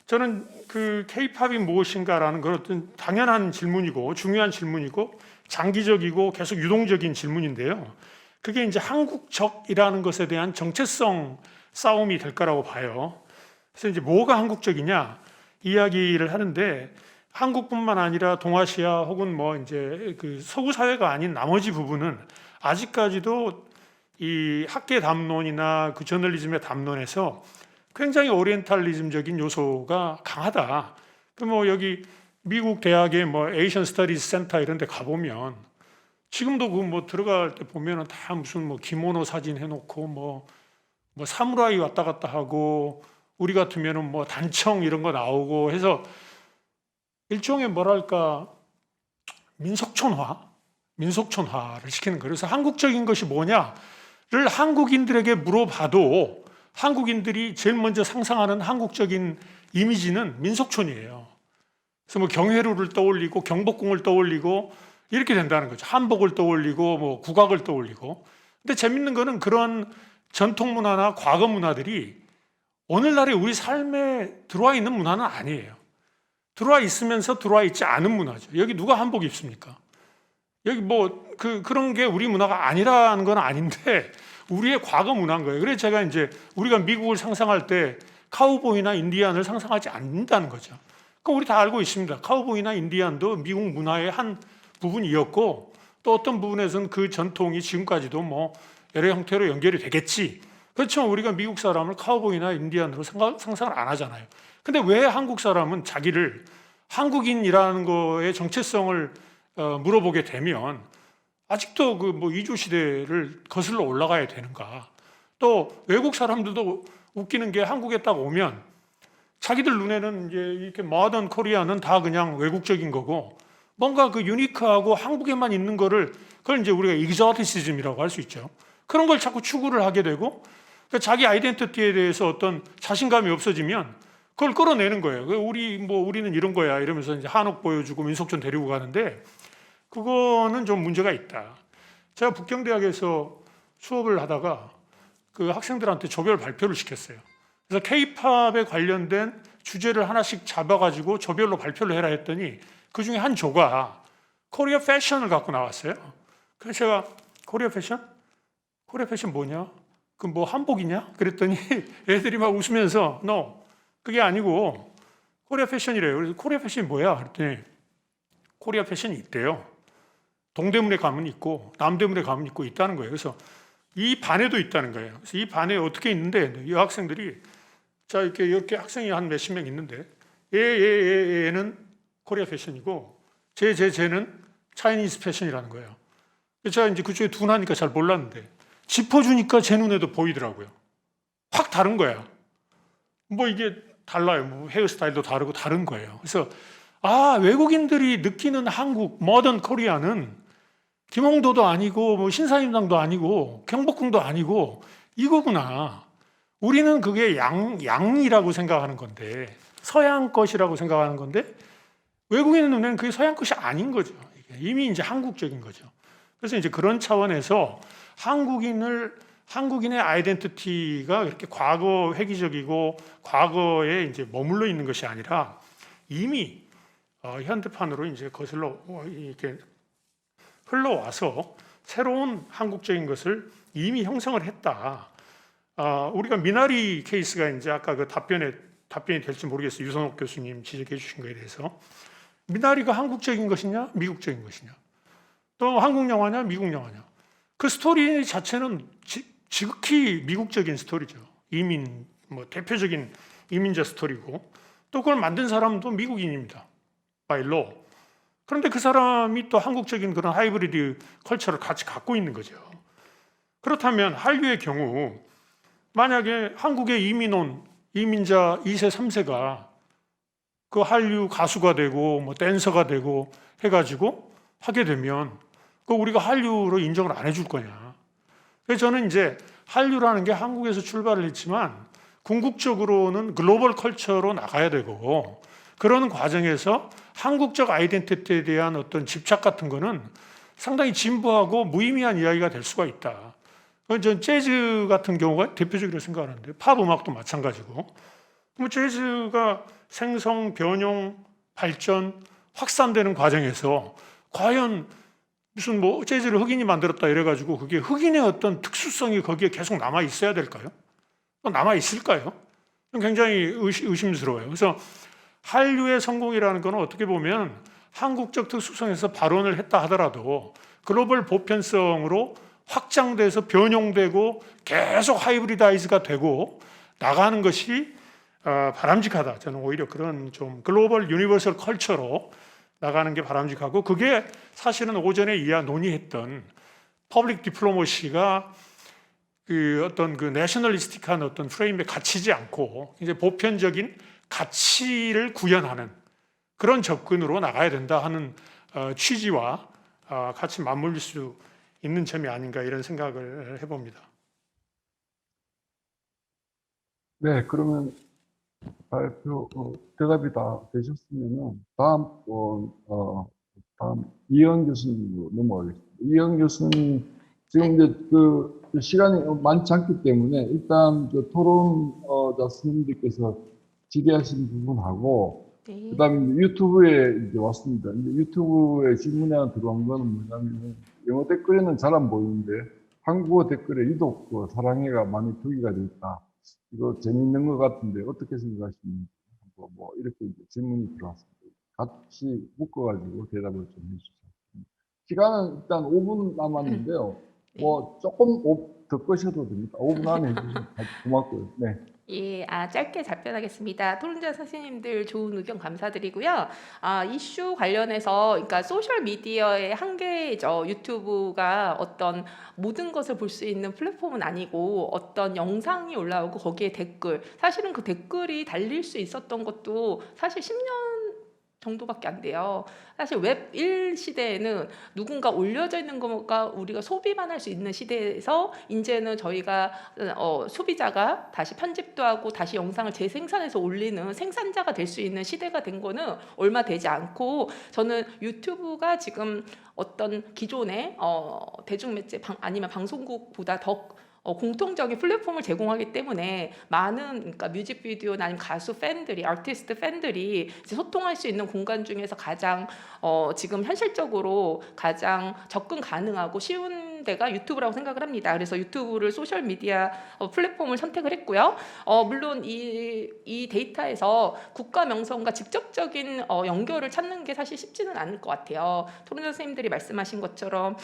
저는 그 K-팝이 무엇인가라는 건 어떤 당연한 질문이고 중요한 질문이고 장기적이고 계속 유동적인 질문인데요. 그게 이제 한국적이라는 것에 대한 정체성 싸움이 될 거라고 봐요. 그래서 이제 뭐가 한국적이냐 이야기를 하는데 한국뿐만 아니라 동아시아 혹은 뭐 이제 그 서구 사회가 아닌 나머지 부분은 아직까지도 이 학계 담론이나 그 저널리즘의 담론에서 굉장히 오리엔탈리즘적인 요소가 강하다. 그 뭐 여기 미국 대학의 뭐 에이션 스터디스 센터 이런 데 가보면 지금도 그 뭐 들어갈 때 보면은 다 무슨 뭐 기모노 사진 해놓고 뭐 사무라이 왔다 갔다 하고 우리 같으면은 뭐 단청 이런 거 나오고 해서 일종의 뭐랄까 민속촌화를 시키는 거예요. 그래서 한국적인 것이 뭐냐를 한국인들에게 물어봐도 한국인들이 제일 먼저 상상하는 한국적인 이미지는 민속촌이에요. 그래서 뭐 경회루를 떠올리고 경복궁을 떠올리고 이렇게 된다는 거죠. 한복을 떠올리고 뭐 국악을 떠올리고. 근데 재밌는 거는 그런 전통 문화나 과거 문화들이 오늘날의 우리 삶에 들어와 있는 문화는 아니에요. 들어와 있으면서 들어와 있지 않은 문화죠. 여기 누가 한복 입습니까? 여기 뭐 그런 게 우리 문화가 아니라는 건 아닌데 우리의 과거 문화인 거예요. 그래서 제가 이제 우리가 미국을 상상할 때 카우보이나 인디안을 상상하지 않는다는 거죠. 그 우리 다 알고 있습니다. 카우보이나 인디안도 미국 문화의 한 부분이었고 또 어떤 부분에서는 그 전통이 지금까지도 뭐 여러 형태로 연결이 되겠지. 그렇지만 우리가 미국 사람을 카우보이나 인디안으로 상상을 안 하잖아요. 근데 왜 한국 사람은 자기를 한국인이라는 거의 정체성을 물어보게 되면 아직도 그 뭐 이주 시대를 거슬러 올라가야 되는가? 또 외국 사람들도 웃기는 게 한국에 딱 오면 자기들 눈에는 이제 이렇게 모던 코리아는 다 그냥 외국적인 거고 뭔가 그 유니크하고 한국에만 있는 거를 그걸 이제 우리가 익조티시즘이라고 할 수 있죠. 그런 걸 자꾸 추구를 하게 되고 그러니까 자기 아이덴티티에 대해서 어떤 자신감이 없어지면 그걸 끌어내는 거예요. 우리는 이런 거야 이러면서 이제 한옥 보여주고 민속촌 데리고 가는데 그거는 좀 문제가 있다. 제가 북경대학에서 수업을 하다가 그 학생들한테 조별 발표를 시켰어요. 그래서 K-팝에 관련된 주제를 하나씩 잡아가지고 조별로 발표를 해라 했더니 그 중에 한 조가 코리아 패션을 갖고 나왔어요. 그래서 제가 코리아 패션? 코리아 패션 뭐냐? 그 뭐 한복이냐? 그랬더니 애들이 막 웃으면서 no, 그게 아니고 코리아 패션이래요. 그래서 코리아 패션이 뭐야? 그랬더니 코리아 패션이 있대요. 동대문에 가면 있고 남대문에 가면 있고 있다는 거예요. 그래서 이 반에도 있다는 거예요. 그래서 이 반에 어떻게 있는데 이 학생들이 자 이렇게 학생이 한 몇십 명 있는데 얘는 코리아 패션이고 쟤는 차이니즈 패션이라는 거예요. 제가 이제 그쪽에 둔하니까 잘 몰랐는데 짚어주니까 제 눈에도 보이더라고요. 확 다른 거야. 뭐 이게 달라요. 뭐 헤어스타일도 다르고 다른 거예요. 그래서 외국인들이 느끼는 한국 모던 코리아는 김홍도도 아니고 뭐 신사임당도 아니고 경복궁도 아니고 이거구나. 우리는 그게 양이라고 생각하는 건데 서양 것이라고 생각하는 건데 외국인의 눈에는 그게 서양 것이 아닌 거죠. 이미 이제 한국적인 거죠. 그래서 이제 그런 차원에서 한국인의 아이덴티티가 이렇게 과거 회귀적이고 과거에 이제 머물러 있는 것이 아니라 이미 현대판으로 이제 거슬러 이렇게 흘러와서 새로운 한국적인 것을 이미 형성을 했다. 우리가 미나리 케이스가 이제 아까 그 답변이 될지 모르겠어요. 유선옥 교수님 지적해 주신 거에 대해서. 미나리가 한국적인 것이냐, 미국적인 것이냐. 또 한국 영화냐, 미국 영화냐. 그 스토리 자체는 지극히 미국적인 스토리죠. 이민, 뭐 대표적인 이민자 스토리고 또 그걸 만든 사람도 미국인입니다. by law. 그런데 그 사람이 또 한국적인 그런 하이브리드 컬처를 같이 갖고 있는 거죠. 그렇다면 한류의 경우 만약에 한국에 이민 온 이민자 2세, 3세가 그 한류 가수가 되고 뭐 댄서가 되고 해가지고 하게 되면 그 우리가 한류로 인정을 안 해줄 거냐. 그래서 저는 이제 한류라는 게 한국에서 출발을 했지만 궁극적으로는 글로벌 컬처로 나가야 되고 그러는 과정에서 한국적 아이덴티티에 대한 어떤 집착 같은 거는 상당히 진부하고 무의미한 이야기가 될 수가 있다. 전 재즈 같은 경우가 대표적으로 생각하는데 팝 음악도 마찬가지고 뭐 재즈가 생성, 변형, 발전, 확산되는 과정에서 과연 무슨 뭐 재즈를 흑인이 만들었다 이래가지고 그게 흑인의 어떤 특수성이 거기에 계속 남아 있어야 될까요? 남아 있을까요? 굉장히 의심스러워요. 그래서 한류의 성공이라는 것은 어떻게 보면 한국적 특수성에서 발원을 했다 하더라도 글로벌 보편성으로 확장돼서 변형되고 계속 하이브리다이즈가 되고 나가는 것이 바람직하다. 저는 오히려 그런 좀 글로벌 유니버설 컬처로 나가는 게 바람직하고 그게 사실은 오전에 논의했던 퍼블릭 디플로머시가 그 어떤 그 내셔널리스틱한 어떤 프레임에 갇히지 않고 이제 보편적인 가치를 구현하는 그런 접근으로 나가야 된다 하는 취지와 같이 맞물릴 수 있는 점이 아닌가 이런 생각을 해봅니다. 네, 그러면 발표 대답이 다 되셨으면은 다음 이현 교수님으로 넘어가겠습니다. 이현 교수님 지금 이제 그 시간이 많지 않기 때문에 일단 그 토론자 선생님들께서 질의하신 부분하고 네. 그다음에 이제 유튜브에 이제 왔습니다. 이제 유튜브에 질문이 하나 들어온 거는 뭐냐면 영어 댓글에는 잘 안 보이는데 한국어 댓글에 유독 그 사랑해가 많이 표기가 되어 있다. 이거 재밌는 것 같은데 어떻게 생각하십니까? 뭐 이렇게 이제 질문이 들어왔습니다. 같이 묶어가지고 대답을 좀 해주세요. 시간은 일단 5분 남았는데요. 뭐 조금 더 끄셔도 됩니다. 5분 안에 해주시면 고맙고요. 네. 예, 짧게 답변하겠습니다. 토론자 선생님들 좋은 의견 감사드리고요. 이슈 관련해서, 그러니까 소셜 미디어의 한계죠. 유튜브가 어떤 모든 것을 볼 수 있는 플랫폼은 아니고 어떤 영상이 올라오고 거기에 댓글, 사실은 그 댓글이 달릴 수 있었던 것도 사실 10년 정도밖에 안 돼요. 사실 웹 1 시대에는 누군가 올려져 있는 거가 우리가 소비만 할 수 있는 시대에서 이제는 저희가 소비자가 다시 편집도 하고 다시 영상을 재생산해서 올리는 생산자가 될 수 있는 시대가 된 거는 얼마 되지 않고, 저는 유튜브가 지금 어떤 기존의 대중매체 아니면 방송국보다 더 공통적인 플랫폼을 제공하기 때문에 많은, 그러니까 뮤직비디오나 아니면 가수 팬들이, 아티스트 팬들이 이제 소통할 수 있는 공간 중에서 가장 지금 현실적으로 가장 접근 가능하고 쉬운 데가 유튜브라고 생각을 합니다. 그래서 유튜브를 소셜 미디어 플랫폼을 선택을 했고요. 물론 이 데이터에서 국가 명성과 직접적인 연결을 찾는 게 사실 쉽지는 않을 것 같아요. 토론자 선생님들이 말씀하신 것처럼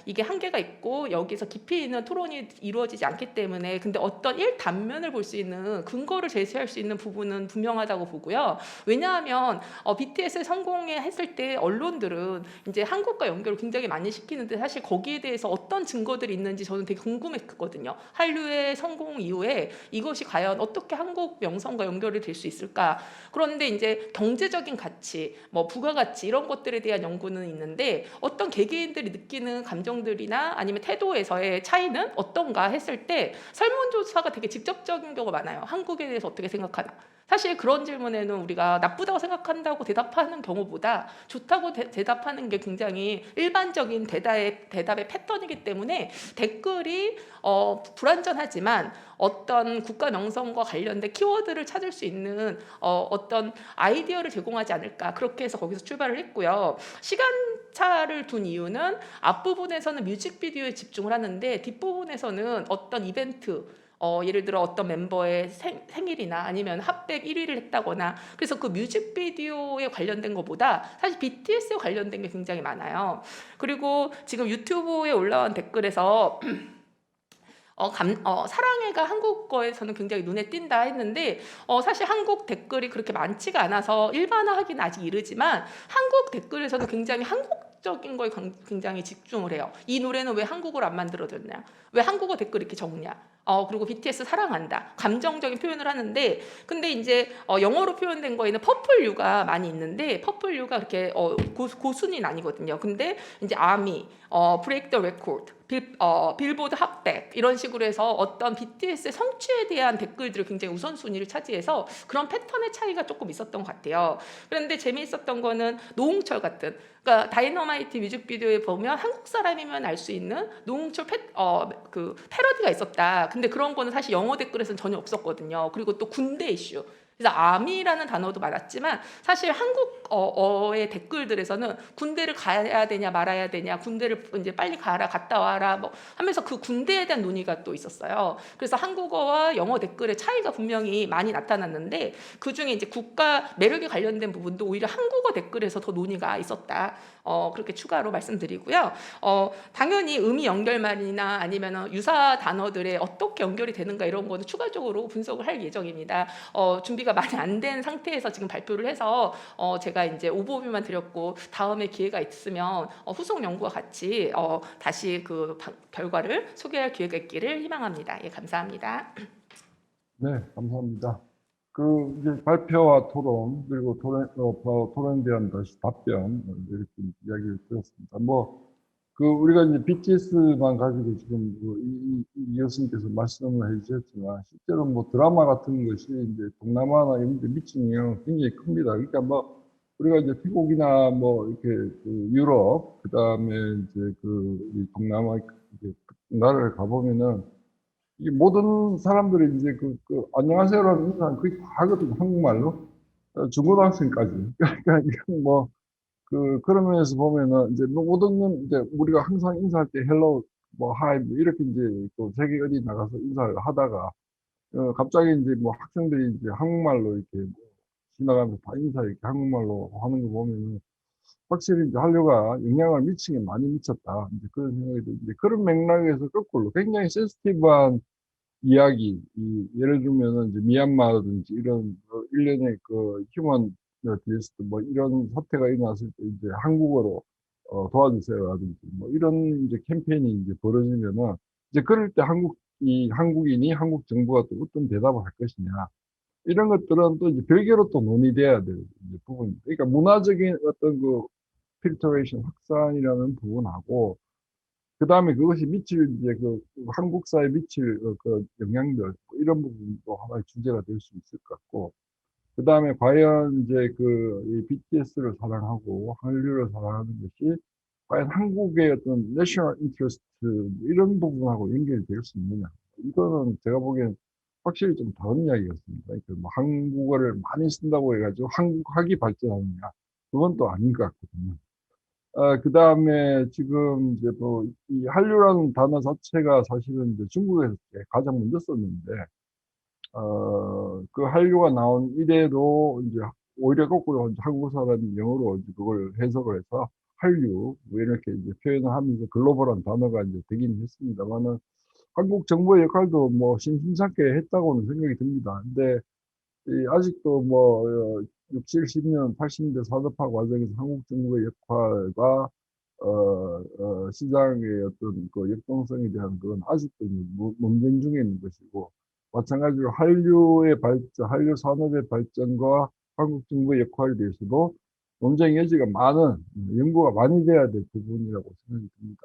이게 한계가 있고 여기서 깊이 있는 토론이 이루어지지 않기 때문에, 근데 어떤 일 단면을 볼 수 있는 근거를 제시할 수 있는 부분은 분명하다고 보고요. 왜냐하면 BTS의 성공에 했을 때 언론들은 이제 한국과 연결을 굉장히 많이 시키는데 사실 거기에 대해서 어떤 증거들이 있는지 저는 되게 궁금했거든요. 한류의 성공 이후에 이것이 과연 어떻게 한국 명성과 연결이 될 수 있을까? 그런데 이제 경제적인 가치, 뭐 부가가치 이런 것들에 대한 연구는 있는데 어떤 개개인들이 느끼는 감정들이나 아니면 태도에서의 차이는 어떤가 했을 때 설문조사가 되게 직접적인 경우가 많아요. 한국에 대해서 어떻게 생각하나. 사실 그런 질문에는 우리가 나쁘다고 생각한다고 대답하는 경우보다 좋다고 대답하는 게 굉장히 일반적인 대답의 패턴이기 때문에 댓글이 불완전하지만 어떤 국가 명성과 관련된 키워드를 찾을 수 있는 어떤 아이디어를 제공하지 않을까, 그렇게 해서 거기서 출발을 했고요. 시간차를 둔 이유는 앞부분에서는 뮤직비디오에 집중을 하는데 뒷부분에서는 어떤 이벤트, 예를 들어 어떤 멤버의 생일이나 아니면 핫백 1위를 했다거나, 그래서 그 뮤직비디오에 관련된 것보다 사실 BTS에 관련된 게 굉장히 많아요. 그리고 지금 유튜브에 올라온 댓글에서 사랑해가 한국 거에서는 굉장히 눈에 띈다 했는데 사실 한국 댓글이 그렇게 많지가 않아서 일반화하기는 아직 이르지만 한국 댓글에서는 굉장히 한국적인 거에 굉장히 집중을 해요. 이 노래는 왜 한국어로 안 만들어졌냐? 왜 한국어 댓글이 이렇게 적냐? 그리고 BTS 사랑한다. 감정적인 표현을 하는데, 근데 이제 영어로 표현된 거에는 퍼플유가 많이 있는데 퍼플유가 그렇게 고순위는 아니거든요. 근데 이제 아미, 브레이크 더 레코드, 빌보드 핫백 이런 식으로 해서 어떤 BTS의 성취에 대한 댓글들을 굉장히 우선순위를 차지해서 그런 패턴의 차이가 조금 있었던 것 같아요. 그런데 재미있었던 거는 노홍철 같은, 그러니까 다이너마이트 뮤직비디오에 보면 한국 사람이면 알 수 있는 노홍철 그 패러디가 있었다. 근데 그런 거는 사실 영어 댓글에서는 전혀 없었거든요. 그리고 또 군대 이슈. 그래서 아미라는 단어도 많았지만 사실 한국어의 댓글들에서는 군대를 가야 되냐 말아야 되냐, 군대를 이제 빨리 가라 갔다 와라 뭐 하면서 그 군대에 대한 논의가 또 있었어요. 그래서 한국어와 영어 댓글의 차이가 분명히 많이 나타났는데 그 중에 이제 국가 매력에 관련된 부분도 오히려 한국어 댓글에서 더 논의가 있었다. 그렇게 추가로 말씀드리고요. 당연히 의미 연결말이나 아니면 유사 단어들에 어떻게 연결이 되는가 이런 거는 추가적으로 분석을 할 예정입니다. 준비가 많이 안 된 상태에서 지금 발표를 해서 제가 이제 오버뷰만 드렸고 다음에 기회가 있으면 후속 연구와 같이 다시 그 결과를 소개할 기회가 있기를 희망합니다. 예, 감사합니다. 네, 감사합니다. 그 이제 발표와 토론 그리고 토론에 대한 다시 답변 이렇게 이야기를 드렸습니다. 뭐 우리가 이제 BTS만 가지고 지금 이 교수님께서 말씀을 해주셨지만 실제로 뭐 드라마 같은 것이 이제 동남아나 이런 데 미치는 영향은 굉장히 큽니다. 그러니까 뭐 우리가 이제 태국이나 뭐 이렇게 유럽 그다음에 이제 이 동남아 이제 나라를 가보면은 이 모든 사람들이 이제 안녕하세요라는 인사는 거의 다 하거든요. 한국말로. 중고등학생까지. 그러니까 이건 뭐 그런 면에서 보면은 이제 뭐 모든 건 이제 우리가 항상 인사할 때 헬로 뭐 하이 뭐 이렇게 이제 또 세계 어디 나가서 인사를 하다가 갑자기 이제 뭐 학생들이 이제 한국말로 이렇게 뭐 지나가면서 다 인사 이렇게 한국말로 하는 거 보면은 확실히 이제 한류가 영향을 미치긴 많이 미쳤다. 이제 그런 생각이 드는데 그런 맥락에서 거꾸로 굉장히 센시티브한 이야기, 예를 들면은 이제 미얀마라든지 이런 일련의 휴먼 리스트 뭐 이런 사태가 일어났을 때 이제 한국어로 도와주세요라든지 뭐 이런 이제 캠페인이 이제 벌어지면은 이제 그럴 때 한국인이 한국 정부가 또 어떤 대답을 할 것이냐 이런 것들은 또 이제 별개로 또 논의돼야 될 이제 부분입니다. 그러니까 문화적인 어떤 필터레이션 확산이라는 부분하고 그다음에 그것이 미칠 이제 한국 사회에 미칠 영향들 뭐 이런 부분도 하나의 주제가 될 수 있을 것 같고 그다음에 과연 이제 이 BTS를 사랑하고 한류를 사랑하는 것이 과연 한국의 어떤 내셔널 인트레스트 이런 부분하고 연결이 될 수 있느냐 이거는 제가 보기엔 확실히 좀 다른 이야기 같습니다. 그러니까 뭐 한국어를 많이 쓴다고 해가지고 한국학이 발전하느냐 그건 또 아닌 것 같거든요. 그 다음에 지금 이제 이 한류라는 단어 자체가 사실은 이제 중국에서 가장 먼저 썼는데, 그 한류가 나온 이래로 이제 오히려 거꾸로 이제 한국 사람이 영어로 이제 그걸 해석을 해서 한류, 뭐 이렇게 이제 표현을 하면서 글로벌한 단어가 이제 되긴 했습니다만은 한국 정부의 역할도 뭐 심심찮게 했다고는 생각이 듭니다. 근데 아직도 뭐 6, 70년, 80년대 산업화 과정에서 한국 정부의 역할과 시장의 어떤 역동성에 대한 그건 아직도 논쟁 중에 있는 것이고 마찬가지로 한류의 발전, 한류 산업의 발전과 한국 정부의 역할에 대해서도 논쟁 여지가 많은 연구가 많이 돼야 될 부분이라고 생각이 듭니다.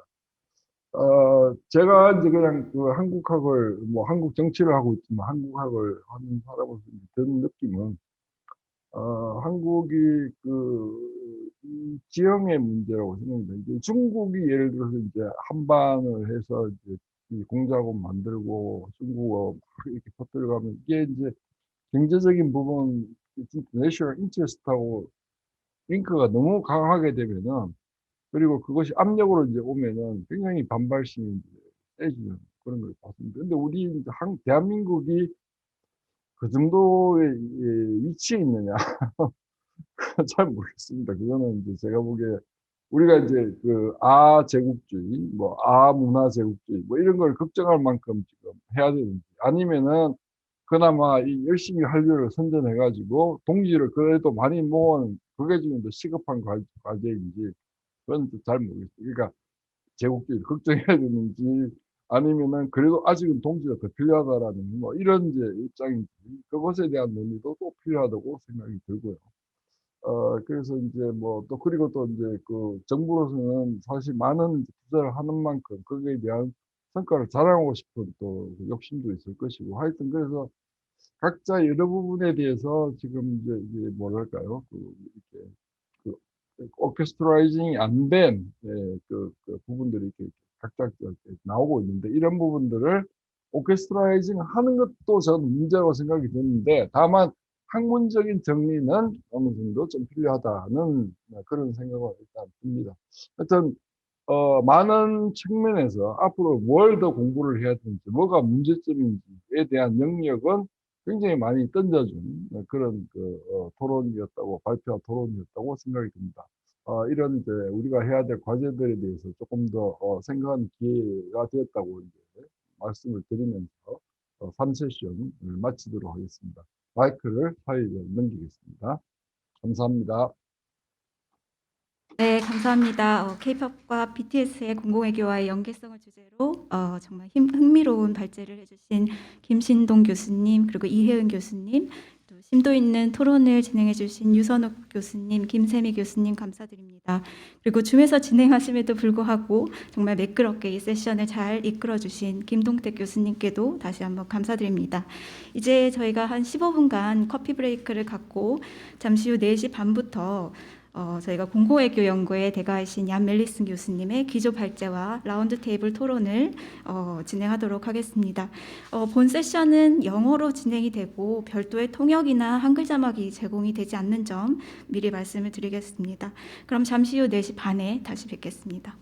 제가 이제 그냥 한국학을, 뭐 한국 정치를 하고 있지만 한국학을 하는 사람으로서 드는 느낌은, 한국이 이 지형의 문제라고 생각합니다. 이제 중국이 예를 들어서 이제 한반을 해서 이제 이 공작원 만들고 중국어 막 이렇게 퍼뜨려가면 이게 이제 경제적인 부분, 내셔널 인트레스트하고 링크가 너무 강하게 되면은 그리고 그것이 압력으로 이제 오면은 굉장히 반발심이 이제 세지는 그런 걸 봤습니다. 근데 우리 이제 대한민국이 그 정도의 위치에 있느냐 잘 모르겠습니다. 그거는 이제 제가 보기에 우리가 이제 제국주의, 뭐 문화 제국주의, 뭐 이런 걸 걱정할 만큼 지금 해야 되는지 아니면은 그나마 이 열심히 한류를 선전해가지고 동지를 그래도 많이 모은 그게 지금 더 시급한 과제인지 그건 잘 모르겠어요. 그러니까 제국주의를 걱정해야 되는지 아니면은 그래도 아직은 동지가 더 필요하다라는 뭐 이런 이제 입장인지 그것에 대한 논의도 또 필요하다고 생각이 들고요. 그래서 이제 뭐 또 그리고 또 이제 정부로서는 사실 많은 투자를 하는 만큼 거기에 대한 성과를 자랑하고 싶은 또 욕심도 있을 것이고 하여튼 그래서 각자 여러 부분에 대해서 지금 이제 이게 뭐랄까요 이렇게 오케스트라이징이 안 된 부분들이 이렇게 각자 이렇게 나오고 있는데 이런 부분들을 오케스트라이징 하는 것도 저는 문제라고 생각이 드는데 다만 학문적인 정리는 어느 정도 좀 필요하다는 그런 생각을 일단 듭니다. 하여튼 많은 측면에서 앞으로 뭘 더 공부를 해야 되는지 뭐가 문제점인지에 대한 영역은 굉장히 많이 던져준 그런 토론이었다고 발표와 토론이었다고 생각이 듭니다. 이런 이제 우리가 해야 될 과제들에 대해서 조금 더 생각하는 기회가 되었다고 이제 말씀을 드리면서 3세션을 마치도록 하겠습니다. 마이크를 사회자에 넘기겠습니다. 감사합니다. 네, 감사합니다. K-팝과 BTS의 공공외교와의 연계성을 주제로 정말 흥미로운 발제를 해주신 김신동 교수님 그리고 이혜은 교수님 또 심도 있는 토론을 진행해 주신 유선욱 교수님, 김세미 교수님 감사드립니다. 그리고 줌에서 진행하심에도 불구하고 정말 매끄럽게 이 세션을 잘 이끌어 주신 김동택 교수님께도 다시 한번 감사드립니다. 이제 저희가 한 15분간 커피 브레이크를 갖고 잠시 후 4시 반부터 저희가 공공외교 연구의 대가이신 얀 멜리슨 교수님의 기조 발제와 라운드 테이블 토론을 진행하도록 하겠습니다. 본 세션은 영어로 진행이 되고 별도의 통역이나 한글 자막이 제공이 되지 않는 점 미리 말씀을 드리겠습니다. 그럼 잠시 후 4시 반에 다시 뵙겠습니다.